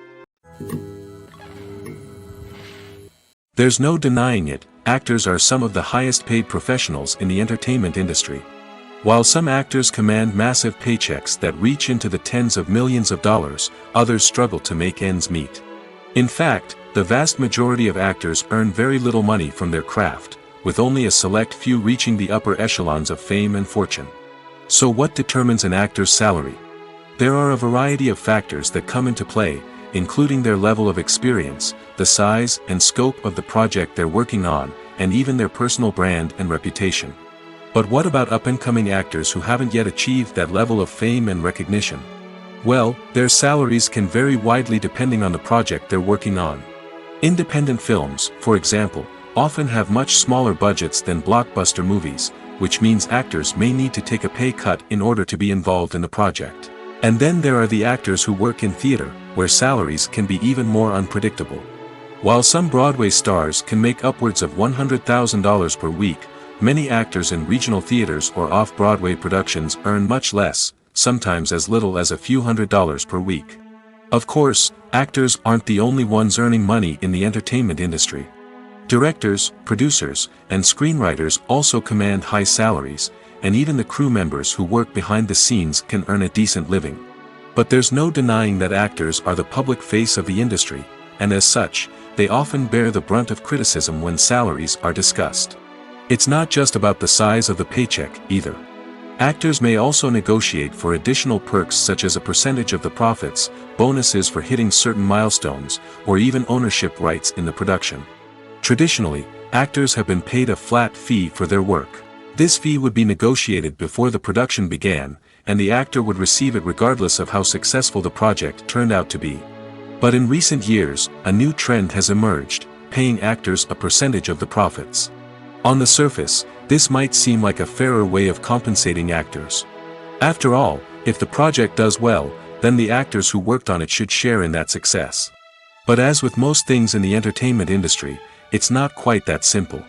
There's no denying it, actors are some of the highest paid professionals in the entertainment industry. While some actors command massive paychecks that reach into the tens of millions of dollars, others struggle to make ends meet. In fact, the vast majority of actors earn very little money from their craft, with only a select few reaching the upper echelons of fame and fortune. So what determines an actor's salary? There are a variety of factors that come into play, including their level of experience, the size and scope of the project they're working on, and even their personal brand and reputation. But what about up-and-coming actors who haven't yet achieved that level of fame and recognition? Well, their salaries can vary widely depending on the project they're working on. Independent films, for example, often have much smaller budgets than blockbuster movies, which means actors may need to take a pay cut in order to be involved in the project. And then there are the actors who work in theater, where salaries can be even more unpredictable. While some Broadway stars can make upwards of $100,000 per week, many actors in regional theaters or off-Broadway productions earn much less, sometimes as little as a few $100s per week. Of course, actors aren't the only ones earning money in the entertainment industry. Directors, producers, and screenwriters also command high salaries, and even the crew members who work behind the scenes can earn a decent living. But there's no denying that actors are the public face of the industry, and as such, they often bear the brunt of criticism when salaries are discussed. It's not just about the size of the paycheck, either. Actors may also negotiate for additional perks such as a percentage of the profits, bonuses for hitting certain milestones, or even ownership rights in the production. Traditionally, actors have been paid a flat fee for their work. This fee would be negotiated before the production began, and the actor would receive it regardless of how successful the project turned out to be. But in recent years, a new trend has emerged, paying actors a percentage of the profits. On the surface, this might seem like a fairer way of compensating actors. After all, if the project does well, then the actors who worked on it should share in that success. But as with most things in the entertainment industry, it's not quite that simple.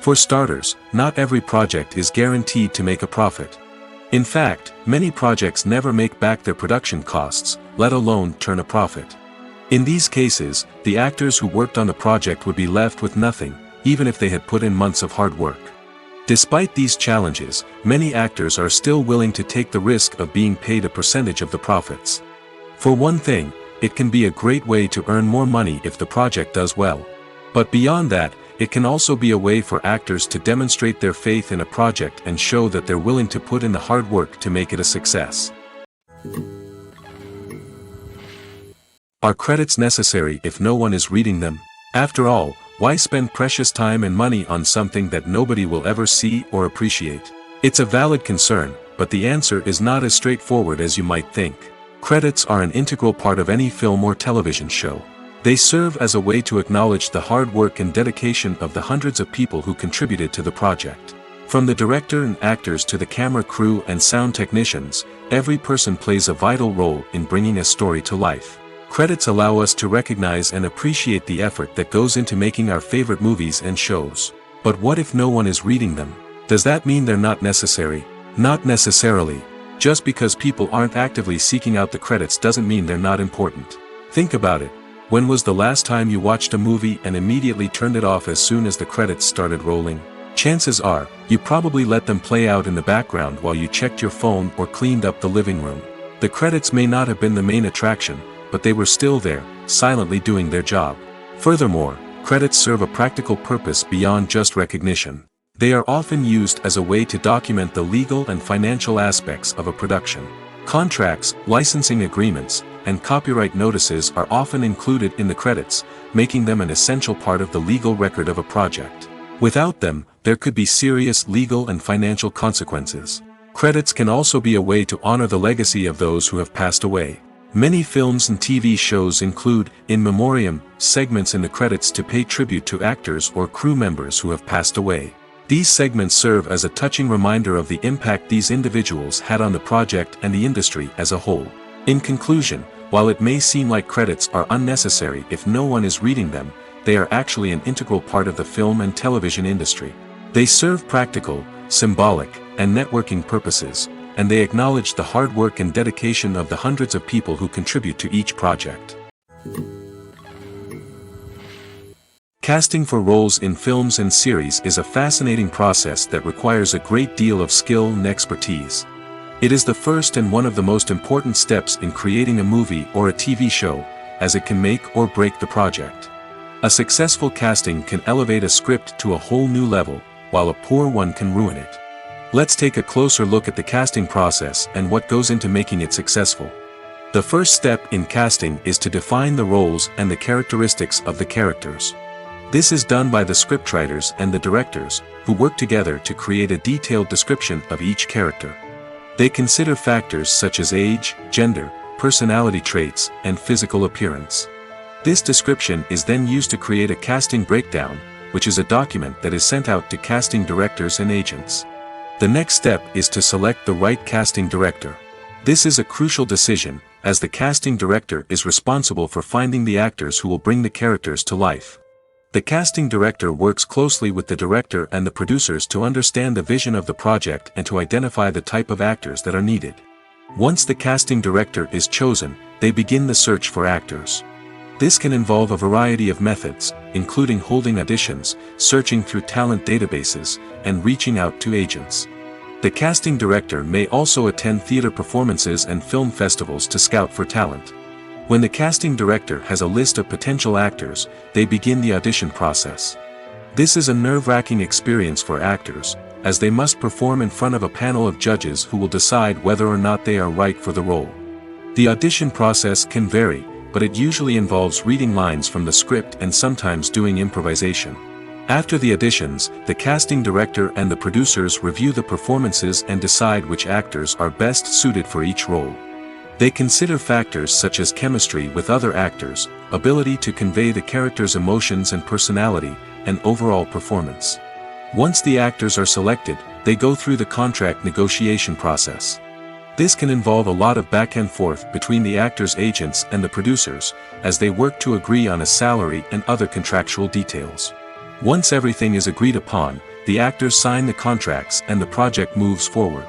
For starters, not every project is guaranteed to make a profit. In fact, many projects never make back their production costs, let alone turn a profit. In these cases, the actors who worked on the project would be left with nothing, even if they had put in months of hard work. Despite these challenges, many actors are still willing to take the risk of being paid a percentage of the profits. For one thing, it can be a great way to earn more money if the project does well. But beyond that, it can also be a way for actors to demonstrate their faith in a project and show that they're willing to put in the hard work to make it a success. Are credits necessary if no one is reading them? After all, why spend precious time and money on something that nobody will ever see or appreciate? It's a valid concern, but the answer is not as straightforward as you might think. Credits are an integral part of any film or television show. They serve as a way to acknowledge the hard work and dedication of the hundreds of people who contributed to the project. From the director and actors to the camera crew and sound technicians, every person plays a vital role in bringing a story to life. Credits allow us to recognize and appreciate the effort that goes into making our favorite movies and shows. But what if no one is reading them? Does that mean they're not necessary? Not necessarily. Just because people aren't actively seeking out the credits doesn't mean they're not important. Think about it. When was the last time you watched a movie and immediately turned it off as soon as the credits started rolling? Chances are, you probably let them play out in the background while you checked your phone or cleaned up the living room. The credits may not have been the main attraction, but they were still there, silently doing their job. Furthermore, credits serve a practical purpose beyond just recognition. They are often used as a way to document the legal and financial aspects of a production. Contracts, licensing agreements, and copyright notices are often included in the credits, making them an essential part of the legal record of a project. Without them, there could be serious legal and financial consequences. Credits can also be a way to honor the legacy of those who have passed away. Many films and TV shows include, in memoriam, segments in the credits to pay tribute to actors or crew members who have passed away. These segments serve as a touching reminder of the impact these individuals had on the project and the industry as a whole. In conclusion, while it may seem like credits are unnecessary if no one is reading them, they are actually an integral part of the film and television industry. They serve practical, symbolic, and networking purposes, and they acknowledge the hard work and dedication of the hundreds of people who contribute to each project. Casting for roles in films and series is a fascinating process that requires a great deal of skill and expertise. It is the first and one of the most important steps in creating a movie or a TV show, as it can make or break the project. A successful casting can elevate a script to a whole new level, while a poor one can ruin it. Let's take a closer look at the casting process and what goes into making it successful. The first step in casting is to define the roles and the characteristics of the characters. This is done by the scriptwriters and the directors, who work together to create a detailed description of each character. They consider factors such as age, gender, personality traits, and physical appearance. This description is then used to create a casting breakdown, which is a document that is sent out to casting directors and agents. The next step is to select the right casting director. This is a crucial decision, as the casting director is responsible for finding the actors who will bring the characters to life. The casting director works closely with the director and the producers to understand the vision of the project and to identify the type of actors that are needed. Once the casting director is chosen, they begin the search for actors. This can involve a variety of methods, including holding auditions, searching through talent databases, and reaching out to agents. The casting director may also attend theater performances and film festivals to scout for talent. When the casting director has a list of potential actors, they begin the audition process. This is a nerve-wracking experience for actors, as they must perform in front of a panel of judges who will decide whether or not they are right for the role. The audition process can vary, but it usually involves reading lines from the script and sometimes doing improvisation. After the auditions, the casting director and the producers review the performances and decide which actors are best suited for each role. They consider factors such as chemistry with other actors, ability to convey the character's emotions and personality, and overall performance. Once the actors are selected, they go through the contract negotiation process. This can involve a lot of back and forth between the actors' agents and the producers, as they work to agree on a salary and other contractual details. Once everything is agreed upon, the actors sign the contracts and the project moves forward.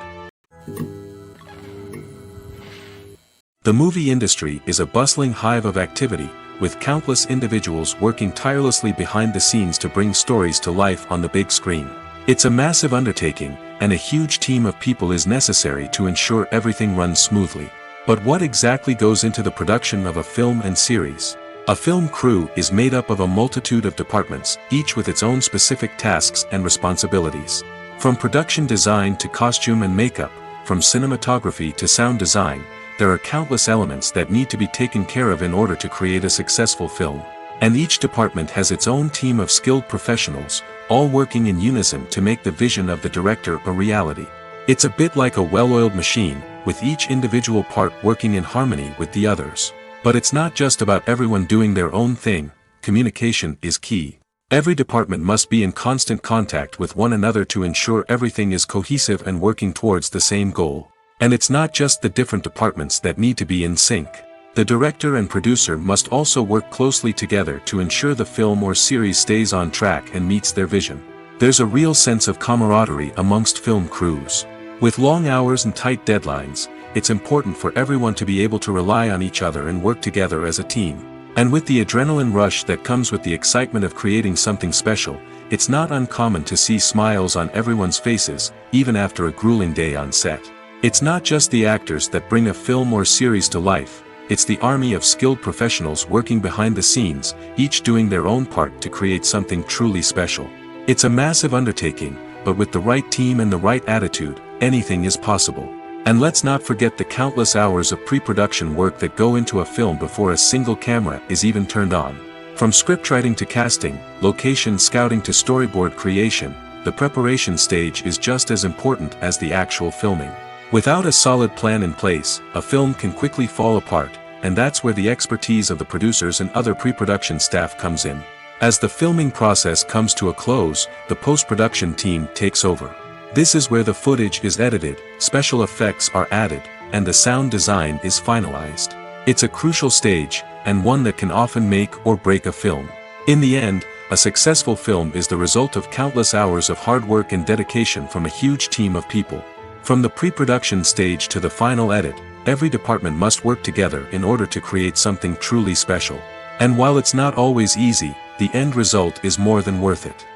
The movie industry is a bustling hive of activity, with countless individuals working tirelessly behind the scenes to bring stories to life on the big screen. It's a massive undertaking, and a huge team of people is necessary to ensure everything runs smoothly. But what exactly goes into the production of a film and series? A film crew is made up of a multitude of departments, each with its own specific tasks and responsibilities. From production design to costume and makeup, from cinematography to sound design, there are countless elements that need to be taken care of in order to create a successful film. And each department has its own team of skilled professionals, all working in unison to make the vision of the director a reality. It's a bit like a well-oiled machine, with each individual part working in harmony with the others. But it's not just about everyone doing their own thing. Communication is key. Every department must be in constant contact with one another to ensure everything is cohesive and working towards the same goal. And it's not just the different departments that need to be in sync. The director and producer must also work closely together to ensure the film or series stays on track and meets their vision. There's a real sense of camaraderie amongst film crews. With long hours and tight deadlines, it's important for everyone to be able to rely on each other and work together as a team. And with the adrenaline rush that comes with the excitement of creating something special, it's not uncommon to see smiles on everyone's faces, even after a grueling day on set. It's not just the actors that bring a film or series to life, it's the army of skilled professionals working behind the scenes, each doing their own part to create something truly special. It's a massive undertaking, but with the right team and the right attitude, anything is possible. And let's not forget the countless hours of pre-production work that go into a film before a single camera is even turned on. From scriptwriting to casting, location scouting to storyboard creation, the preparation stage is just as important as the actual filming. Without a solid plan in place, a film can quickly fall apart, and that's where the expertise of the producers and other pre-production staff comes in. As the filming process comes to a close, the post-production team takes over. This is where the footage is edited, special effects are added, and the sound design is finalized. It's a crucial stage, and one that can often make or break a film. In the end, a successful film is the result of countless hours of hard work and dedication from a huge team of people. From the pre-production stage to the final edit, every department must work together in order to create something truly special. And while it's not always easy, the end result is more than worth it.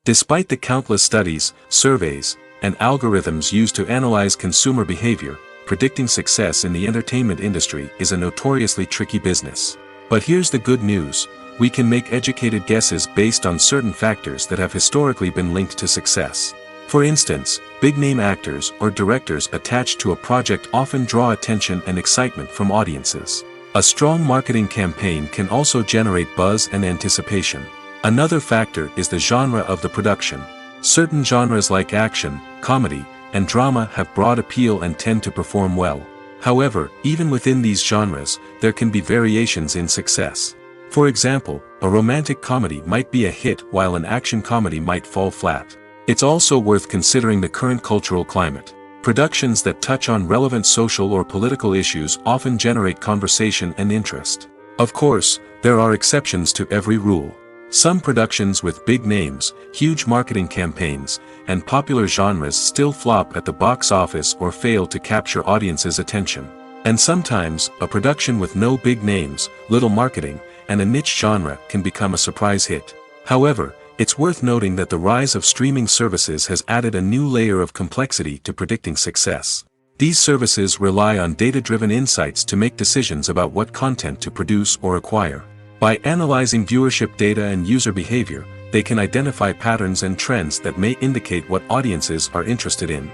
Despite the countless studies, surveys, and algorithms used to analyze consumer behavior, predicting success in the entertainment industry is a notoriously tricky business. But here's the good news: we can make educated guesses based on certain factors that have historically been linked to success. For instance, big-name actors or directors attached to a project often draw attention and excitement from audiences. A strong marketing campaign can also generate buzz and anticipation. Another factor is the genre of the production. Certain genres like action, comedy, and drama have broad appeal and tend to perform well. However, even within these genres, there can be variations in success. For example, a romantic comedy might be a hit while an action comedy might fall flat. It's also worth considering the current cultural climate. Productions that touch on relevant social or political issues often generate conversation and interest. Of course, there are exceptions to every rule. Some productions with big names, huge marketing campaigns, and popular genres still flop at the box office or fail to capture audiences' attention. And sometimes, a production with no big names, little marketing, and a niche genre can become a surprise hit. However, it's worth noting that the rise of streaming services has added a new layer of complexity to predicting success. These services rely on data-driven insights to make decisions about what content to produce or acquire. By analyzing viewership data and user behavior, they can identify patterns and trends that may indicate what audiences are interested in.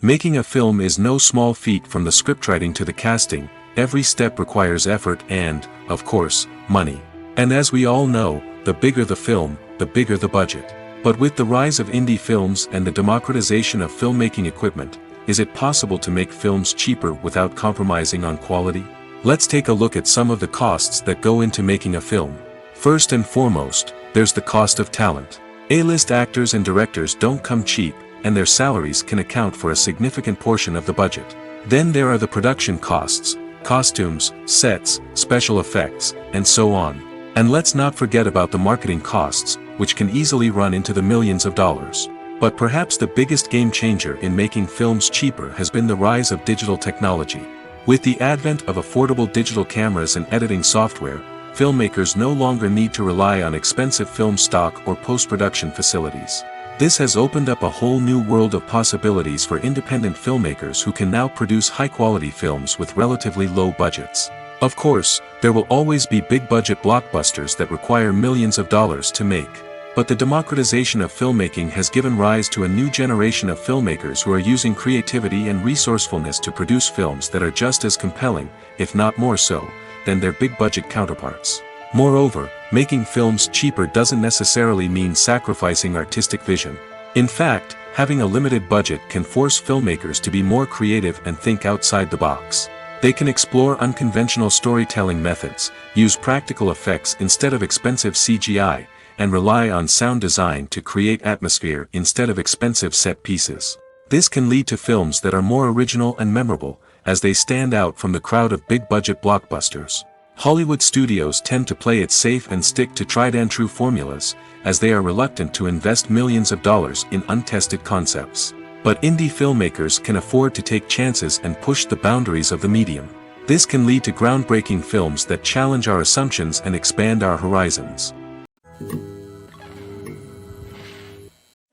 Making a film is no small feat. From the scriptwriting to the casting, every step requires effort and, of course, money. And as we all know, the bigger the film, the bigger the budget. But with the rise of indie films and the democratization of filmmaking equipment, is it possible to make films cheaper without compromising on quality? Let's take a look at some of the costs that go into making a film. First and foremost, there's the cost of talent. A-list actors and directors don't come cheap, and their salaries can account for a significant portion of the budget. Then there are the production costs, costumes, sets, special effects, and so on. And let's not forget about the marketing costs, which can easily run into the millions of dollars. But perhaps the biggest game changer in making films cheaper has been the rise of digital technology. With the advent of affordable digital cameras and editing software, filmmakers no longer need to rely on expensive film stock or post-production facilities. This has opened up a whole new world of possibilities for independent filmmakers who can now produce high-quality films with relatively low budgets. Of course, there will always be big-budget blockbusters that require millions of dollars to make. But the democratization of filmmaking has given rise to a new generation of filmmakers who are using creativity and resourcefulness to produce films that are just as compelling, if not more so, than their big-budget counterparts. Moreover, making films cheaper doesn't necessarily mean sacrificing artistic vision. In fact, having a limited budget can force filmmakers to be more creative and think outside the box. They can explore unconventional storytelling methods, use practical effects instead of expensive CGI, and rely on sound design to create atmosphere instead of expensive set pieces. This can lead to films that are more original and memorable, as they stand out from the crowd of big-budget blockbusters. Hollywood studios tend to play it safe and stick to tried-and-true formulas, as they are reluctant to invest millions of dollars in untested concepts. But indie filmmakers can afford to take chances and push the boundaries of the medium. This can lead to groundbreaking films that challenge our assumptions and expand our horizons.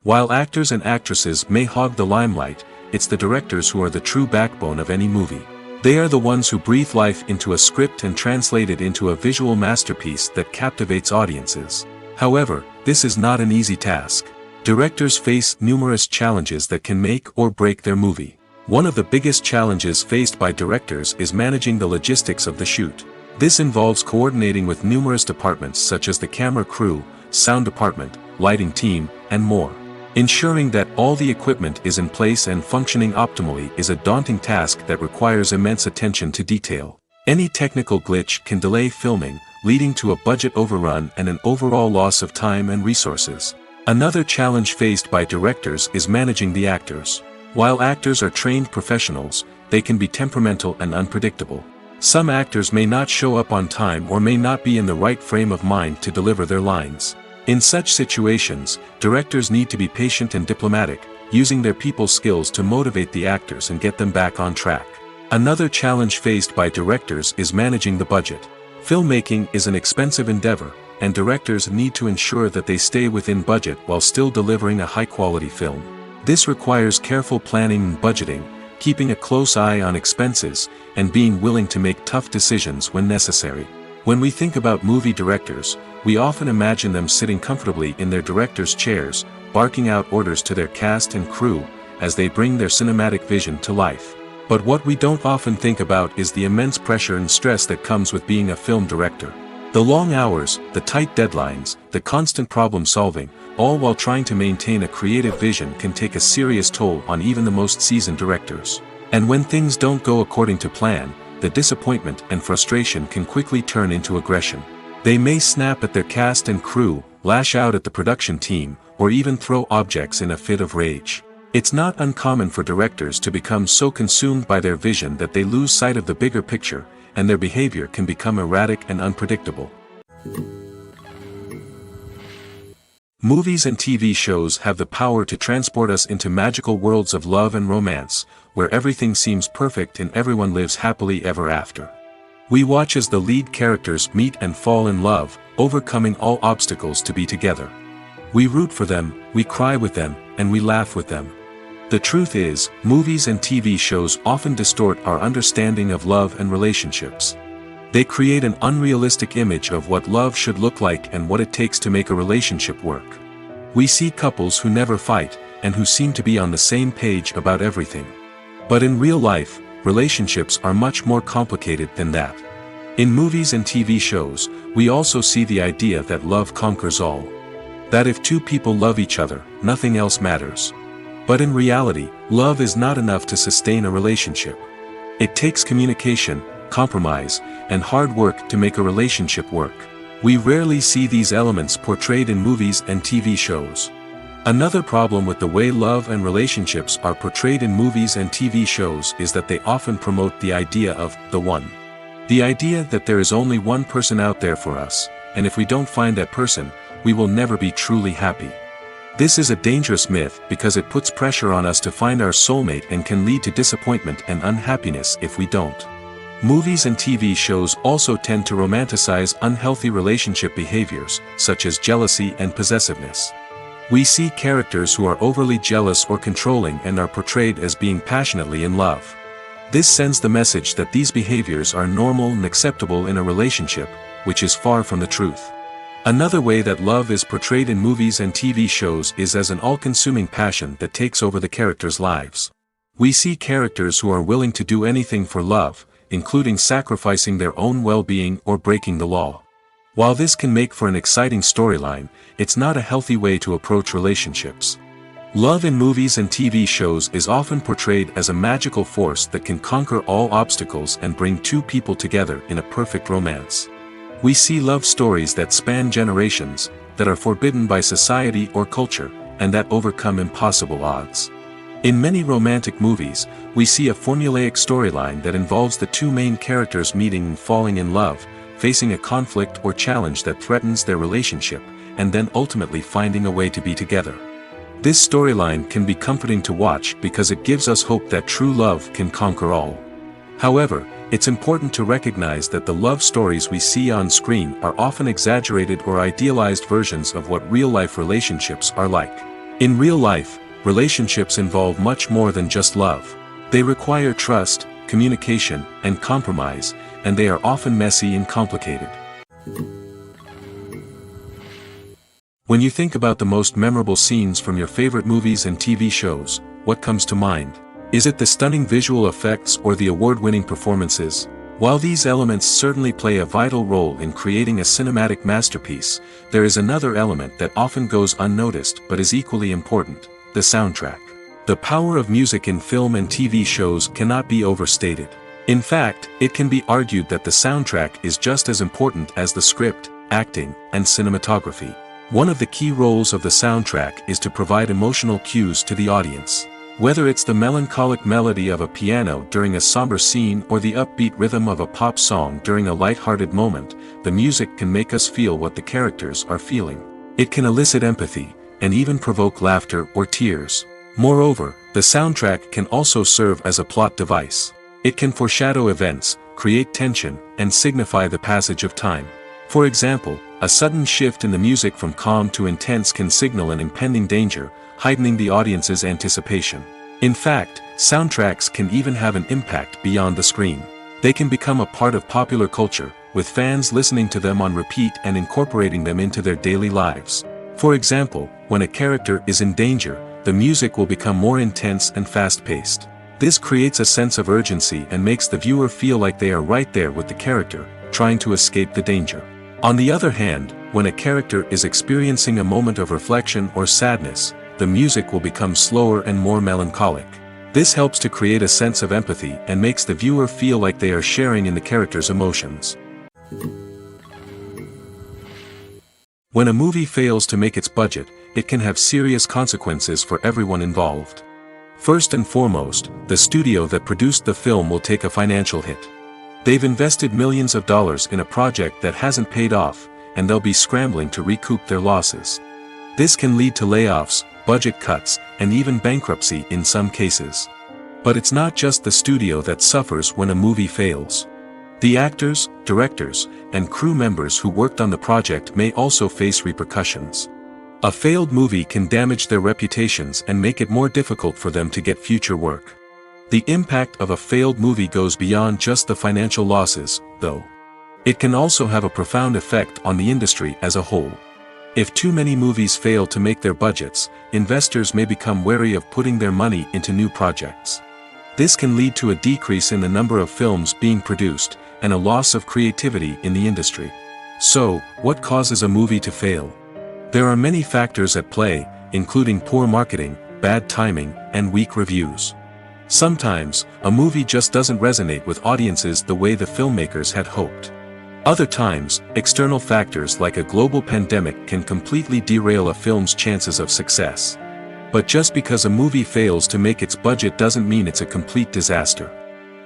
While actors and actresses may hog the limelight, it's the directors who are the true backbone of any movie. They are the ones who breathe life into a script and translate it into a visual masterpiece that captivates audiences. However, this is not an easy task. Directors face numerous challenges that can make or break their movie. One of the biggest challenges faced by directors is managing the logistics of the shoot. This involves coordinating with numerous departments such as the camera crew, sound department, lighting team, and more. Ensuring that all the equipment is in place and functioning optimally is a daunting task that requires immense attention to detail. Any technical glitch can delay filming, leading to a budget overrun and an overall loss of time and resources. Another challenge faced by directors is managing the actors. While actors are trained professionals, they can be temperamental and unpredictable. Some actors may not show up on time or may not be in the right frame of mind to deliver their lines. In such situations, directors need to be patient and diplomatic, using their people skills to motivate the actors and get them back on track. Another challenge faced by directors is managing the budget. Filmmaking is an expensive endeavor, and directors need to ensure that they stay within budget while still delivering a high-quality film. This requires careful planning and budgeting, keeping a close eye on expenses, and being willing to make tough decisions when necessary. When we think about movie directors, we often imagine them sitting comfortably in their director's chairs, barking out orders to their cast and crew, as they bring their cinematic vision to life. But what we don't often think about is the immense pressure and stress that comes with being a film director. The long hours, the tight deadlines, the constant problem-solving, all while trying to maintain a creative vision can take a serious toll on even the most seasoned directors. And when things don't go according to plan, the disappointment and frustration can quickly turn into aggression. They may snap at their cast and crew, lash out at the production team, or even throw objects in a fit of rage. It's not uncommon for directors to become so consumed by their vision that they lose sight of the bigger picture, and their behavior can become erratic and unpredictable. Movies and TV shows have the power to transport us into magical worlds of love and romance, where everything seems perfect and everyone lives happily ever after. We watch as the lead characters meet and fall in love, overcoming all obstacles to be together. We root for them, we cry with them, and we laugh with them. The truth is, movies and TV shows often distort our understanding of love and relationships. They create an unrealistic image of what love should look like and what it takes to make a relationship work. We see couples who never fight, and who seem to be on the same page about everything. But in real life, relationships are much more complicated than that. In movies and TV shows, we also see the idea that love conquers all. That if two people love each other, nothing else matters. But in reality, love is not enough to sustain a relationship. It takes communication, compromise, and hard work to make a relationship work. We rarely see these elements portrayed in movies and TV shows. Another problem with the way love and relationships are portrayed in movies and TV shows is that they often promote the idea of the one. The idea that there is only one person out there for us, and if we don't find that person, we will never be truly happy. This is a dangerous myth because it puts pressure on us to find our soulmate and can lead to disappointment and unhappiness if we don't. Movies and TV shows also tend to romanticize unhealthy relationship behaviors, such as jealousy and possessiveness. We see characters who are overly jealous or controlling and are portrayed as being passionately in love. This sends the message that these behaviors are normal and acceptable in a relationship, which is far from the truth. Another way that love is portrayed in movies and TV shows is as an all-consuming passion that takes over the characters' lives. We see characters who are willing to do anything for love, including sacrificing their own well-being or breaking the law. While this can make for an exciting storyline, it's not a healthy way to approach relationships. Love in movies and TV shows is often portrayed as a magical force that can conquer all obstacles and bring two people together in a perfect romance. We see love stories that span generations, that are forbidden by society or culture, and that overcome impossible odds. In many romantic movies, we see a formulaic storyline that involves the two main characters meeting and falling in love, facing a conflict or challenge that threatens their relationship, and then ultimately finding a way to be together. This storyline can be comforting to watch because it gives us hope that true love can conquer all. However, it's important to recognize that the love stories we see on screen are often exaggerated or idealized versions of what real-life relationships are like. In real life, relationships involve much more than just love. They require trust, communication, and compromise, and they are often messy and complicated. When you think about the most memorable scenes from your favorite movies and TV shows, what comes to mind? Is it the stunning visual effects or the award-winning performances? While these elements certainly play a vital role in creating a cinematic masterpiece, there is another element that often goes unnoticed but is equally important: the soundtrack. The power of music in film and TV shows cannot be overstated. In fact, it can be argued that the soundtrack is just as important as the script, acting, and cinematography. One of the key roles of the soundtrack is to provide emotional cues to the audience. Whether it's the melancholic melody of a piano during a somber scene or the upbeat rhythm of a pop song during a light-hearted moment, the music can make us feel what the characters are feeling. It can elicit empathy, and even provoke laughter or tears. Moreover, the soundtrack can also serve as a plot device. It can foreshadow events, create tension, and signify the passage of time. For example, a sudden shift in the music from calm to intense can signal an impending danger, heightening the audience's anticipation. In fact, soundtracks can even have an impact beyond the screen. They can become a part of popular culture, with fans listening to them on repeat and incorporating them into their daily lives. For example, when a character is in danger, the music will become more intense and fast-paced. This creates a sense of urgency and makes the viewer feel like they are right there with the character, trying to escape the danger. On the other hand, when a character is experiencing a moment of reflection or sadness, the music will become slower and more melancholic. This helps to create a sense of empathy and makes the viewer feel like they are sharing in the character's emotions. When a movie fails to make its budget, it can have serious consequences for everyone involved. First and foremost, the studio that produced the film will take a financial hit. They've invested millions of dollars in a project that hasn't paid off, and they'll be scrambling to recoup their losses. This can lead to layoffs, budget cuts, and even bankruptcy in some cases. But it's not just the studio that suffers when a movie fails. The actors, directors, and crew members who worked on the project may also face repercussions. A failed movie can damage their reputations and make it more difficult for them to get future work. The impact of a failed movie goes beyond just the financial losses, though. It can also have a profound effect on the industry as a whole. If too many movies fail to make their budgets, investors may become wary of putting their money into new projects. This can lead to a decrease in the number of films being produced, and a loss of creativity in the industry. So, what causes a movie to fail? There are many factors at play, including poor marketing, bad timing, and weak reviews. Sometimes, a movie just doesn't resonate with audiences the way the filmmakers had hoped. Other times, external factors like a global pandemic can completely derail a film's chances of success. But just because a movie fails to make its budget doesn't mean it's a complete disaster.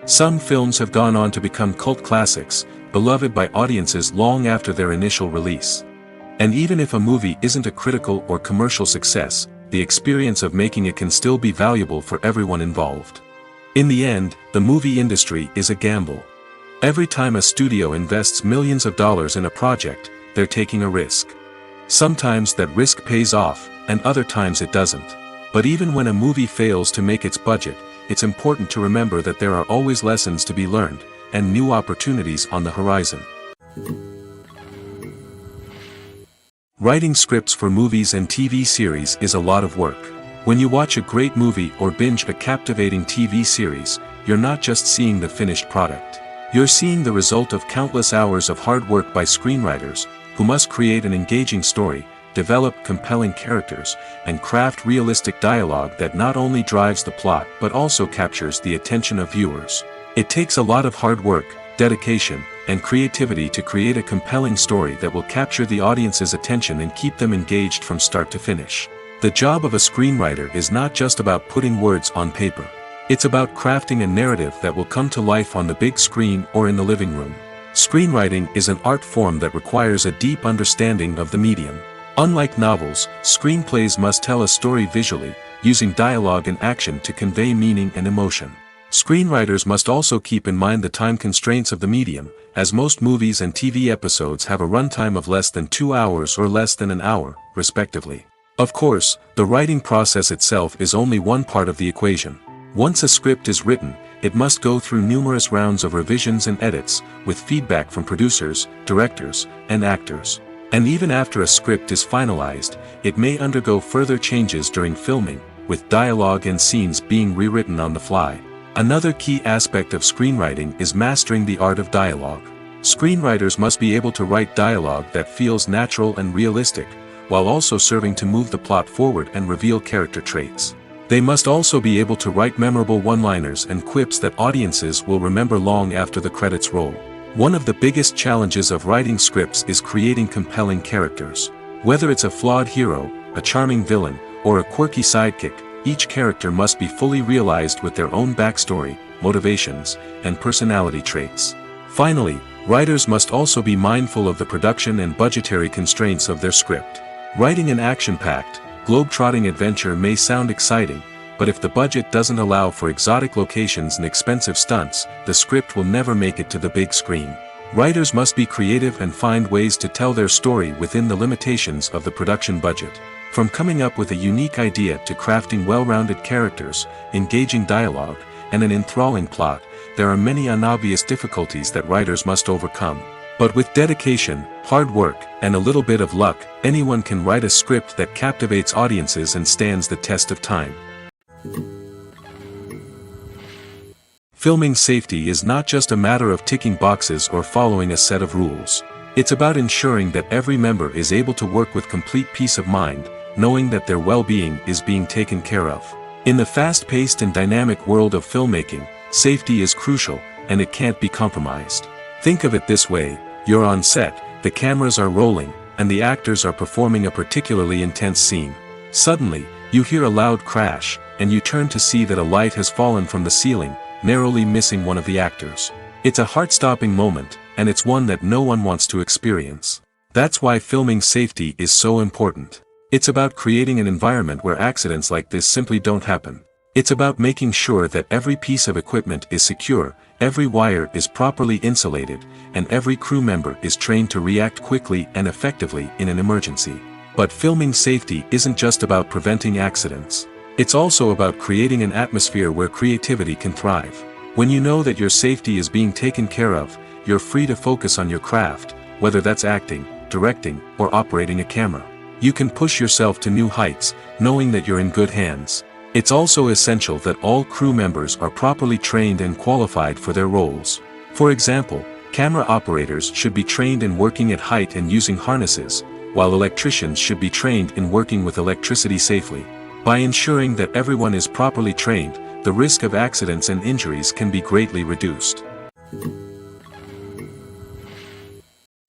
Some films have gone on to become cult classics, beloved by audiences long after their initial release. And even if a movie isn't a critical or commercial success, the experience of making it can still be valuable for everyone involved. In the end, the movie industry is a gamble. Every time a studio invests millions of dollars in a project, they're taking a risk. Sometimes that risk pays off, and other times it doesn't. But even when a movie fails to make its budget, it's important to remember that there are always lessons to be learned, and new opportunities on the horizon. Writing scripts for movies and TV series is a lot of work. When you watch a great movie or binge a captivating TV series, you're not just seeing the finished product. You're seeing the result of countless hours of hard work by screenwriters, who must create an engaging story, develop compelling characters, and craft realistic dialogue that not only drives the plot but also captures the attention of viewers. It takes a lot of hard work, dedication, and creativity to create a compelling story that will capture the audience's attention and keep them engaged from start to finish. The job of a screenwriter is not just about putting words on paper. It's about crafting a narrative that will come to life on the big screen or in the living room. Screenwriting is an art form that requires a deep understanding of the medium. Unlike novels, screenplays must tell a story visually, using dialogue and action to convey meaning and emotion. Screenwriters must also keep in mind the time constraints of the medium, as most movies and TV episodes have a runtime of less than 2 hours or less than an hour, respectively. Of course, the writing process itself is only one part of the equation. Once a script is written, it must go through numerous rounds of revisions and edits, with feedback from producers, directors, and actors. And even after a script is finalized, it may undergo further changes during filming, with dialogue and scenes being rewritten on the fly. Another key aspect of screenwriting is mastering the art of dialogue. Screenwriters must be able to write dialogue that feels natural and realistic, while also serving to move the plot forward and reveal character traits. They must also be able to write memorable one-liners and quips that audiences will remember long after the credits roll. One of the biggest challenges of writing scripts is creating compelling characters. Whether it's a flawed hero, a charming villain, or a quirky sidekick, each character must be fully realized with their own backstory, motivations, and personality traits. Finally, writers must also be mindful of the production and budgetary constraints of their script. Writing an action-packed, globe-trotting adventure may sound exciting, but if the budget doesn't allow for exotic locations and expensive stunts, the script will never make it to the big screen. Writers must be creative and find ways to tell their story within the limitations of the production budget. From coming up with a unique idea to crafting well-rounded characters, engaging dialogue, and an enthralling plot, there are many unobvious difficulties that writers must overcome. But with dedication, hard work, and a little bit of luck, anyone can write a script that captivates audiences and stands the test of time. Filming safety is not just a matter of ticking boxes or following a set of rules. It's about ensuring that every member is able to work with complete peace of mind, knowing that their well-being is being taken care of. In the fast-paced and dynamic world of filmmaking, safety is crucial, and it can't be compromised. Think of it this way: you're on set, the cameras are rolling, and the actors are performing a particularly intense scene. Suddenly, you hear a loud crash, and you turn to see that a light has fallen from the ceiling, narrowly missing one of the actors. It's a heart-stopping moment, and it's one that no one wants to experience. That's why filming safety is so important. It's about creating an environment where accidents like this simply don't happen. It's about making sure that every piece of equipment is secure, every wire is properly insulated, and every crew member is trained to react quickly and effectively in an emergency. But filming safety isn't just about preventing accidents. It's also about creating an atmosphere where creativity can thrive. When you know that your safety is being taken care of, you're free to focus on your craft, whether that's acting, directing, or operating a camera. You can push yourself to new heights, knowing that you're in good hands. It's also essential that all crew members are properly trained and qualified for their roles. For example, camera operators should be trained in working at height and using harnesses, while electricians should be trained in working with electricity safely. By ensuring that everyone is properly trained, the risk of accidents and injuries can be greatly reduced.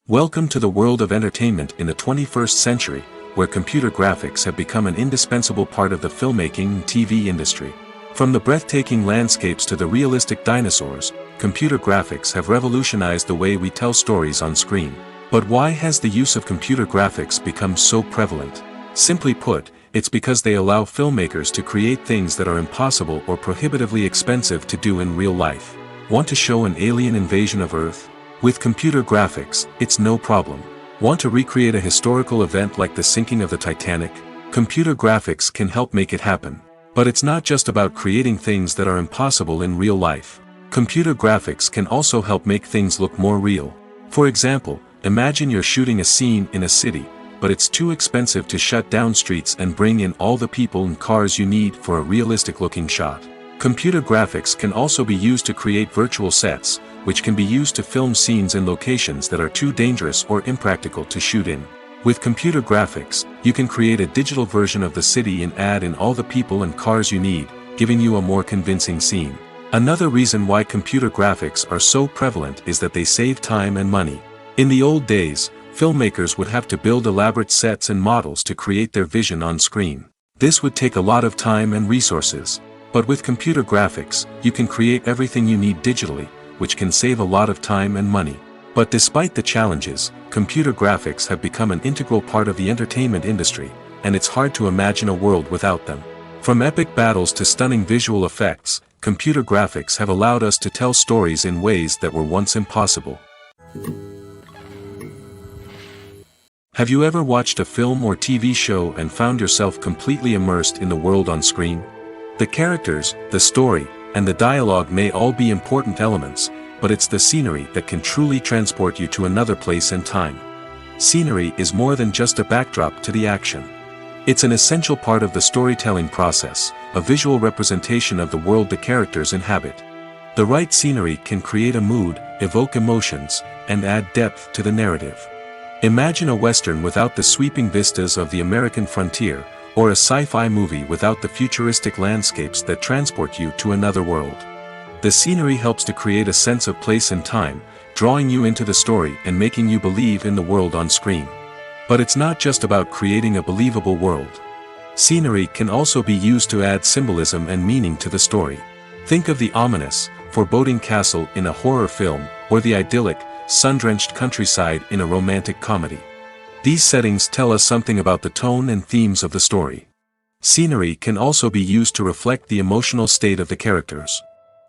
Welcome to the world of entertainment in the 21st century, where computer graphics have become an indispensable part of the filmmaking and TV industry. From the breathtaking landscapes to the realistic dinosaurs, computer graphics have revolutionized the way we tell stories on screen. But why has the use of computer graphics become so prevalent? Simply put, it's because they allow filmmakers to create things that are impossible or prohibitively expensive to do in real life. Want to show an alien invasion of Earth? With computer graphics, it's no problem. Want to recreate a historical event like the sinking of the Titanic? Computer graphics can help make it happen. But it's not just about creating things that are impossible in real life. Computer graphics can also help make things look more real. For example, imagine you're shooting a scene in a city, but it's too expensive to shut down streets and bring in all the people and cars you need for a realistic-looking shot. Computer graphics can also be used to create virtual sets, which can be used to film scenes in locations that are too dangerous or impractical to shoot in. With computer graphics, you can create a digital version of the city and add in all the people and cars you need, giving you a more convincing scene. Another reason why computer graphics are so prevalent is that they save time and money. In the old days, filmmakers would have to build elaborate sets and models to create their vision on screen. This would take a lot of time and resources. But with computer graphics, you can create everything you need digitally, which can save a lot of time and money. But despite the challenges, computer graphics have become an integral part of the entertainment industry, and it's hard to imagine a world without them. From epic battles to stunning visual effects, computer graphics have allowed us to tell stories in ways that were once impossible. Have you ever watched a film or TV show and found yourself completely immersed in the world on screen? The characters, the story, and the dialogue may all be important elements, but it's the scenery that can truly transport you to another place and time. Scenery is more than just a backdrop to the action. It's an essential part of the storytelling process, a visual representation of the world the characters inhabit. The right scenery can create a mood, evoke emotions, and add depth to the narrative. Imagine a Western without the sweeping vistas of the American frontier, or a sci-fi movie without the futuristic landscapes that transport you to another world. The scenery helps to create a sense of place and time, drawing you into the story and making you believe in the world on screen. But it's not just about creating a believable world. Scenery can also be used to add symbolism and meaning to the story. Think of the ominous, foreboding castle in a horror film, or the idyllic, sun-drenched countryside in a romantic comedy. These settings tell us something about the tone and themes of the story. Scenery can also be used to reflect the emotional state of the characters.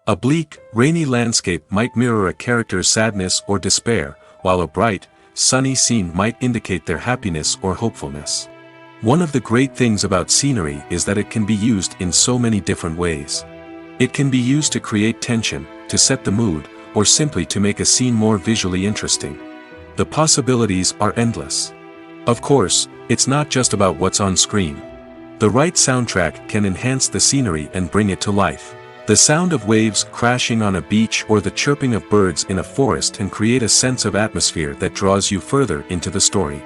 A bleak, rainy landscape might mirror a character's sadness or despair, while a bright, sunny scene might indicate their happiness or hopefulness. One of the great things about scenery is that it can be used in so many different ways. It can be used to create tension, to set the mood, or simply to make a scene more visually interesting. The possibilities are endless. Of course, it's not just about what's on screen. The right soundtrack can enhance the scenery and bring it to life. The sound of waves crashing on a beach or the chirping of birds in a forest can create a sense of atmosphere that draws you further into the story.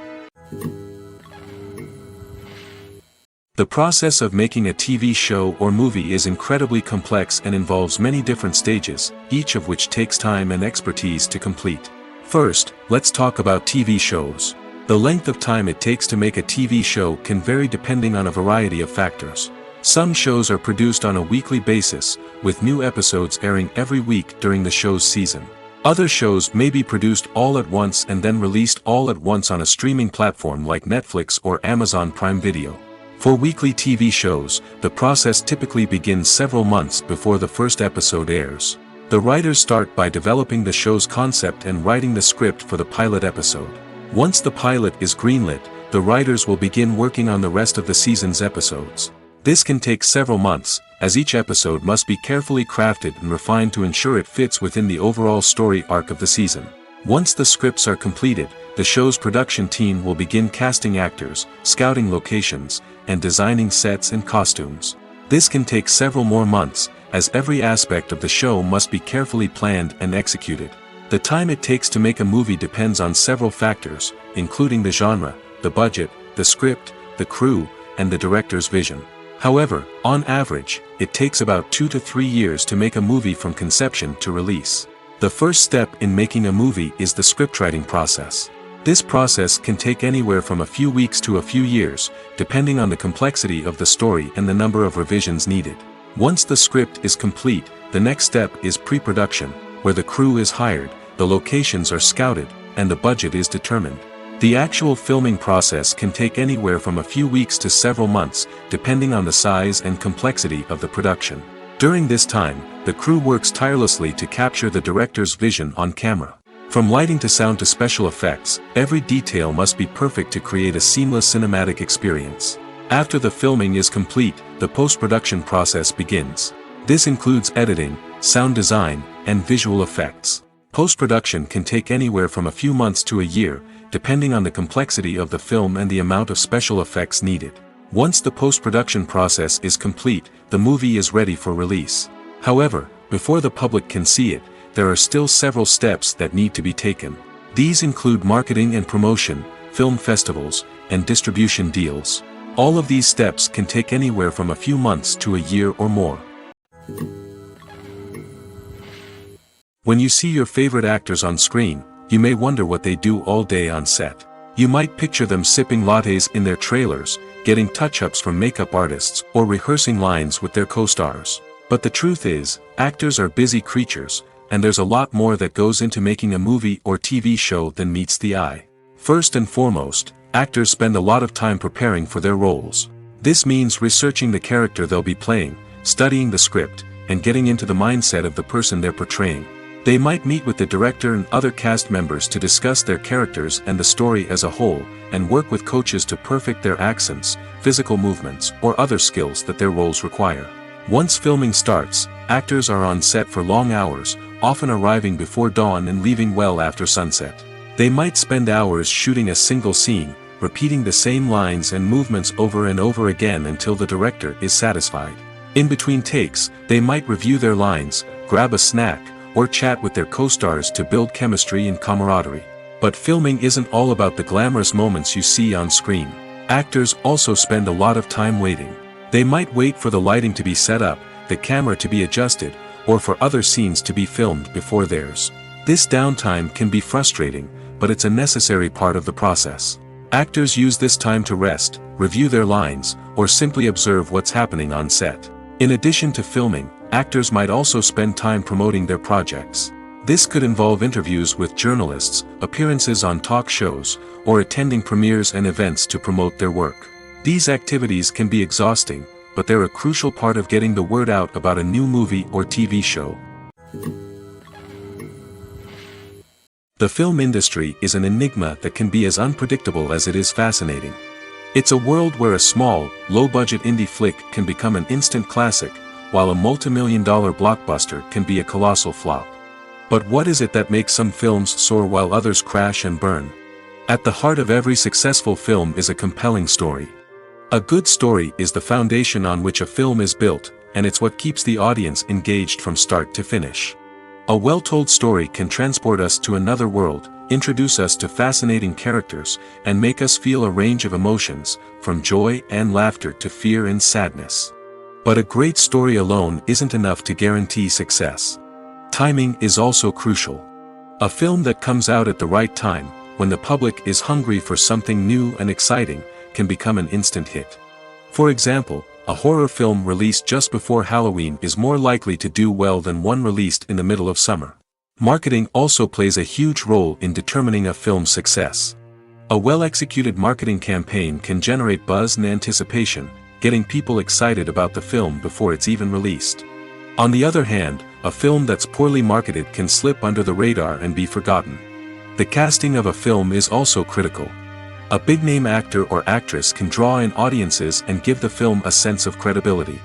The process of making a TV show or movie is incredibly complex and involves many different stages, each of which takes time and expertise to complete. First, let's talk about TV shows. The length of time it takes to make a TV show can vary depending on a variety of factors. Some shows are produced on a weekly basis, with new episodes airing every week during the show's season. Other shows may be produced all at once and then released all at once on a streaming platform like Netflix or Amazon Prime Video. For weekly TV shows, the process typically begins several months before the first episode airs. The writers start by developing the show's concept and writing the script for the pilot episode. Once the pilot is greenlit, the writers will begin working on the rest of the season's episodes. This can take several months, as each episode must be carefully crafted and refined to ensure it fits within the overall story arc of the season. Once the scripts are completed, the show's production team will begin casting actors, scouting locations, and designing sets and costumes. This can take several more months, as every aspect of the show must be carefully planned and executed. The time it takes to make a movie depends on several factors, including the genre, the budget, the script, the crew, and the director's vision. However, on average, it takes about 2 to 3 years to make a movie from conception to release. The first step in making a movie is the scriptwriting process. This process can take anywhere from a few weeks to a few years, depending on the complexity of the story and the number of revisions needed. Once the script is complete, the next step is pre-production, where the crew is hired, the locations are scouted, and the budget is determined. The actual filming process can take anywhere from a few weeks to several months, depending on the size and complexity of the production. During this time, the crew works tirelessly to capture the director's vision on camera. From lighting to sound to special effects, every detail must be perfect to create a seamless cinematic experience. After the filming is complete, the post-production process begins. This includes editing, sound design, and visual effects. Post-production can take anywhere from a few months to a year, depending on the complexity of the film and the amount of special effects needed. Once the post-production process is complete, the movie is ready for release. However, before the public can see it, there are still several steps that need to be taken. These include marketing and promotion, film festivals, and distribution deals. All of these steps can take anywhere from a few months to a year or more. When you see your favorite actors on screen, you may wonder what they do all day on set. You might picture them sipping lattes in their trailers, getting touch-ups from makeup artists, or rehearsing lines with their co-stars. But the truth is, actors are busy creatures, and there's a lot more that goes into making a movie or TV show than meets the eye. First and foremost, actors spend a lot of time preparing for their roles. This means researching the character they'll be playing, studying the script, and getting into the mindset of the person they're portraying. They might meet with the director and other cast members to discuss their characters and the story as a whole, and work with coaches to perfect their accents, physical movements, or other skills that their roles require. Once filming starts, actors are on set for long hours, often arriving before dawn and leaving well after sunset. They might spend hours shooting a single scene, repeating the same lines and movements over and over again until the director is satisfied. In between takes, they might review their lines, grab a snack, or chat with their co-stars to build chemistry and camaraderie. But filming isn't all about the glamorous moments you see on screen. Actors also spend a lot of time waiting. They might wait for the lighting to be set up, the camera to be adjusted, or for other scenes to be filmed before theirs. This downtime can be frustrating, but it's a necessary part of the process. Actors use this time to rest, review their lines, or simply observe what's happening on set. In addition to filming, actors might also spend time promoting their projects. This could involve interviews with journalists, appearances on talk shows, or attending premieres and events to promote their work. These activities can be exhausting, but they're a crucial part of getting the word out about a new movie or TV show. The film industry is an enigma that can be as unpredictable as it is fascinating. It's a world where a small, low-budget indie flick can become an instant classic, while a multi-million-dollar blockbuster can be a colossal flop. But what is it that makes some films soar while others crash and burn? At the heart of every successful film is a compelling story. A good story is the foundation on which a film is built, and it's what keeps the audience engaged from start to finish. A well-told story can transport us to another world, introduce us to fascinating characters, and make us feel a range of emotions, from joy and laughter to fear and sadness. But a great story alone isn't enough to guarantee success. Timing is also crucial. A film that comes out at the right time, when the public is hungry for something new and exciting, can become an instant hit. For example, a horror film released just before Halloween is more likely to do well than one released in the middle of summer. Marketing also plays a huge role in determining a film's success. A well-executed marketing campaign can generate buzz and anticipation, getting people excited about the film before it's even released. On the other hand, a film that's poorly marketed can slip under the radar and be forgotten. The casting of a film is also critical. A big-name actor or actress can draw in audiences and give the film a sense of credibility.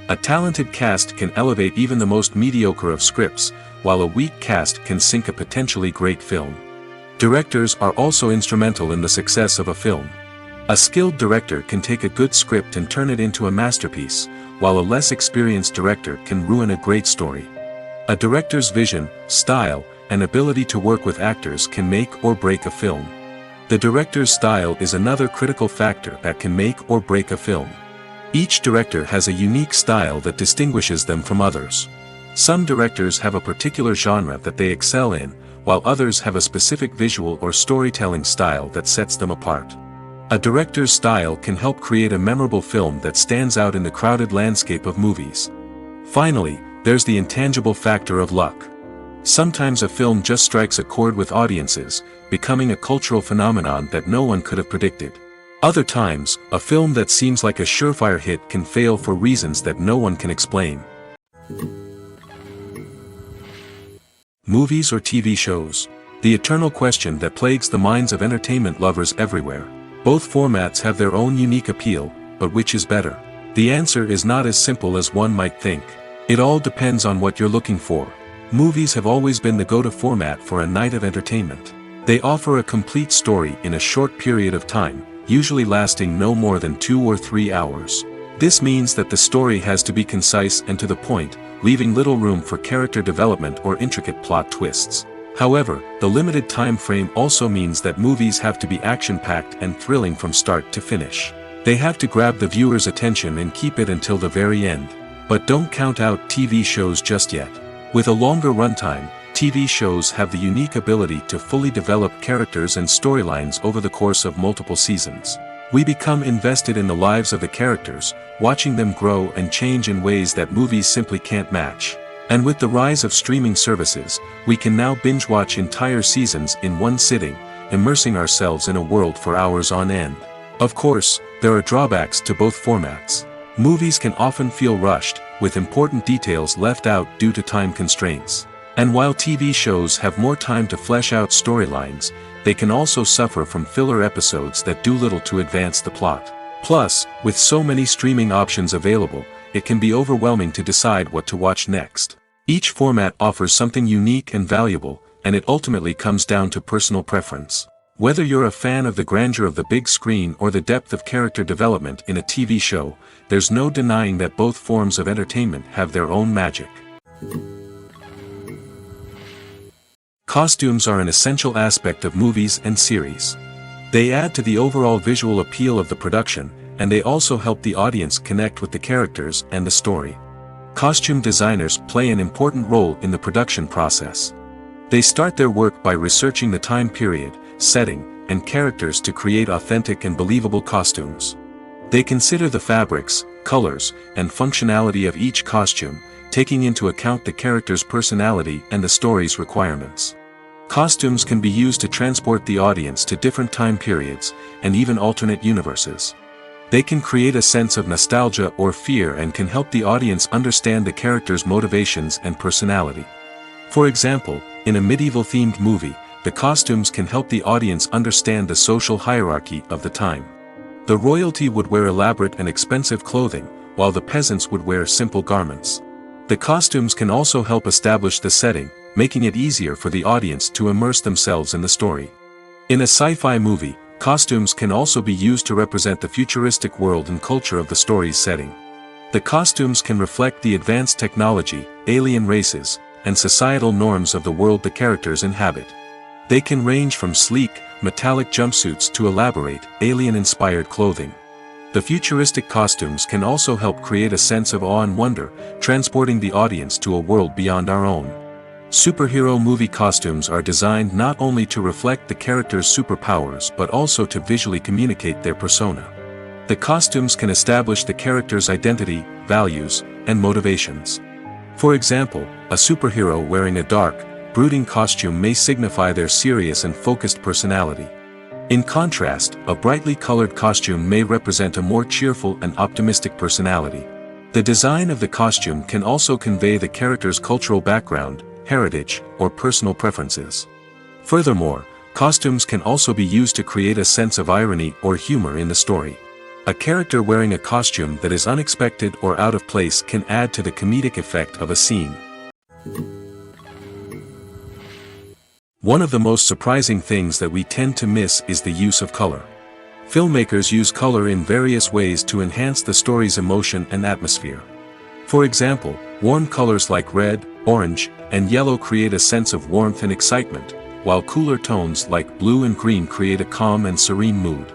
A talented cast can elevate even the most mediocre of scripts, while a weak cast can sink a potentially great film. Directors are also instrumental in the success of a film. A skilled director can take a good script and turn it into a masterpiece, while a less experienced director can ruin a great story. A director's vision, style, and ability to work with actors can make or break a film. The director's style is another critical factor that can make or break a film. Each director has a unique style that distinguishes them from others. Some directors have a particular genre that they excel in, while others have a specific visual or storytelling style that sets them apart. A director's style can help create a memorable film that stands out in the crowded landscape of movies. Finally, there's the intangible factor of luck. Sometimes a film just strikes a chord with audiences, becoming a cultural phenomenon that no one could have predicted. Other times, a film that seems like a surefire hit can fail for reasons that no one can explain. Movies or TV shows? The eternal question that plagues the minds of entertainment lovers everywhere. Both formats have their own unique appeal, but which is better? The answer is not as simple as one might think. It all depends on what you're looking for. Movies have always been the go-to format for a night of entertainment. They offer a complete story in a short period of time, usually lasting no more than 2 or 3 hours. This means that the story has to be concise and to the point, leaving little room for character development or intricate plot twists. However, the limited time frame also means that movies have to be action-packed and thrilling from start to finish. They have to grab the viewer's attention and keep it until the very end. But don't count out TV shows just yet. With a longer runtime, TV shows have the unique ability to fully develop characters and storylines over the course of multiple seasons. We become invested in the lives of the characters, watching them grow and change in ways that movies simply can't match. And with the rise of streaming services, we can now binge-watch entire seasons in one sitting, immersing ourselves in a world for hours on end. Of course, there are drawbacks to both formats. Movies can often feel rushed, with important details left out due to time constraints. And while TV shows have more time to flesh out storylines, they can also suffer from filler episodes that do little to advance the plot. Plus, with so many streaming options available, it can be overwhelming to decide what to watch next. Each format offers something unique and valuable, and it ultimately comes down to personal preference. Whether you're a fan of the grandeur of the big screen or the depth of character development in a TV show, there's no denying that both forms of entertainment have their own magic. Costumes are an essential aspect of movies and series. They add to the overall visual appeal of the production, and they also help the audience connect with the characters and the story. Costume designers play an important role in the production process. They start their work by researching the time period, setting, and characters to create authentic and believable costumes. They consider the fabrics, colors, and functionality of each costume, taking into account the character's personality and the story's requirements. Costumes can be used to transport the audience to different time periods, and even alternate universes. They can create a sense of nostalgia or fear and can help the audience understand the character's motivations and personality. For example, in a medieval-themed movie, the costumes can help the audience understand the social hierarchy of the time. The royalty would wear elaborate and expensive clothing, while the peasants would wear simple garments. The costumes can also help establish the setting, making it easier for the audience to immerse themselves in the story. In a sci-fi movie, costumes can also be used to represent the futuristic world and culture of the story's setting. The costumes can reflect the advanced technology, alien races, and societal norms of the world the characters inhabit. They can range from sleek, metallic jumpsuits to elaborate, alien-inspired clothing. The futuristic costumes can also help create a sense of awe and wonder, transporting the audience to a world beyond our own. Superhero movie costumes are designed not only to reflect the character's superpowers but also to visually communicate their persona. The costumes can establish the character's identity, values, and motivations. For example, a superhero wearing a dark, brooding costume may signify their serious and focused personality. In contrast, a brightly colored costume may represent a more cheerful and optimistic personality. The design of the costume can also convey the character's cultural background, heritage, or personal preferences. Furthermore, costumes can also be used to create a sense of irony or humor in the story. A character wearing a costume that is unexpected or out of place can add to the comedic effect of a scene. One of the most surprising things that we tend to miss is the use of color. Filmmakers use color in various ways to enhance the story's emotion and atmosphere. For example, warm colors like red, orange, and yellow create a sense of warmth and excitement, while cooler tones like blue and green create a calm and serene mood.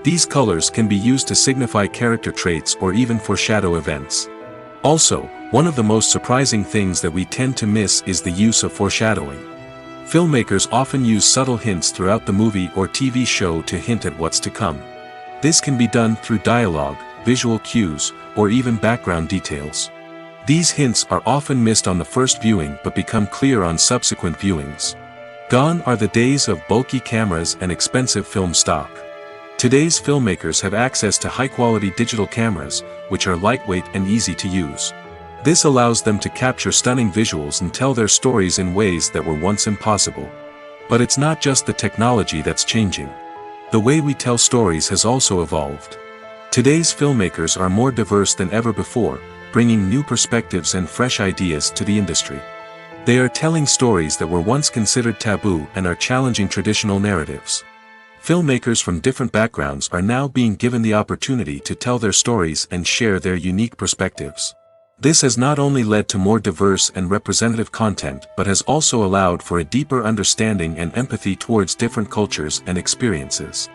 These colors can be used to signify character traits or even foreshadow events. Also, one of the most surprising things that we tend to miss is the use of foreshadowing. Filmmakers often use subtle hints throughout the movie or TV show to hint at what's to come. This can be done through dialogue, visual cues, or even background details. These hints are often missed on the first viewing but become clear on subsequent viewings. Gone are the days of bulky cameras and expensive film stock. Today's filmmakers have access to high-quality digital cameras, which are lightweight and easy to use. This allows them to capture stunning visuals and tell their stories in ways that were once impossible. But it's not just the technology that's changing. The way we tell stories has also evolved. Today's filmmakers are more diverse than ever before, bringing new perspectives and fresh ideas to the industry. They are telling stories that were once considered taboo and are challenging traditional narratives. Filmmakers from different backgrounds are now being given the opportunity to tell their stories and share their unique perspectives. This has not only led to more diverse and representative content but has also allowed for a deeper understanding and empathy towards different cultures and experiences.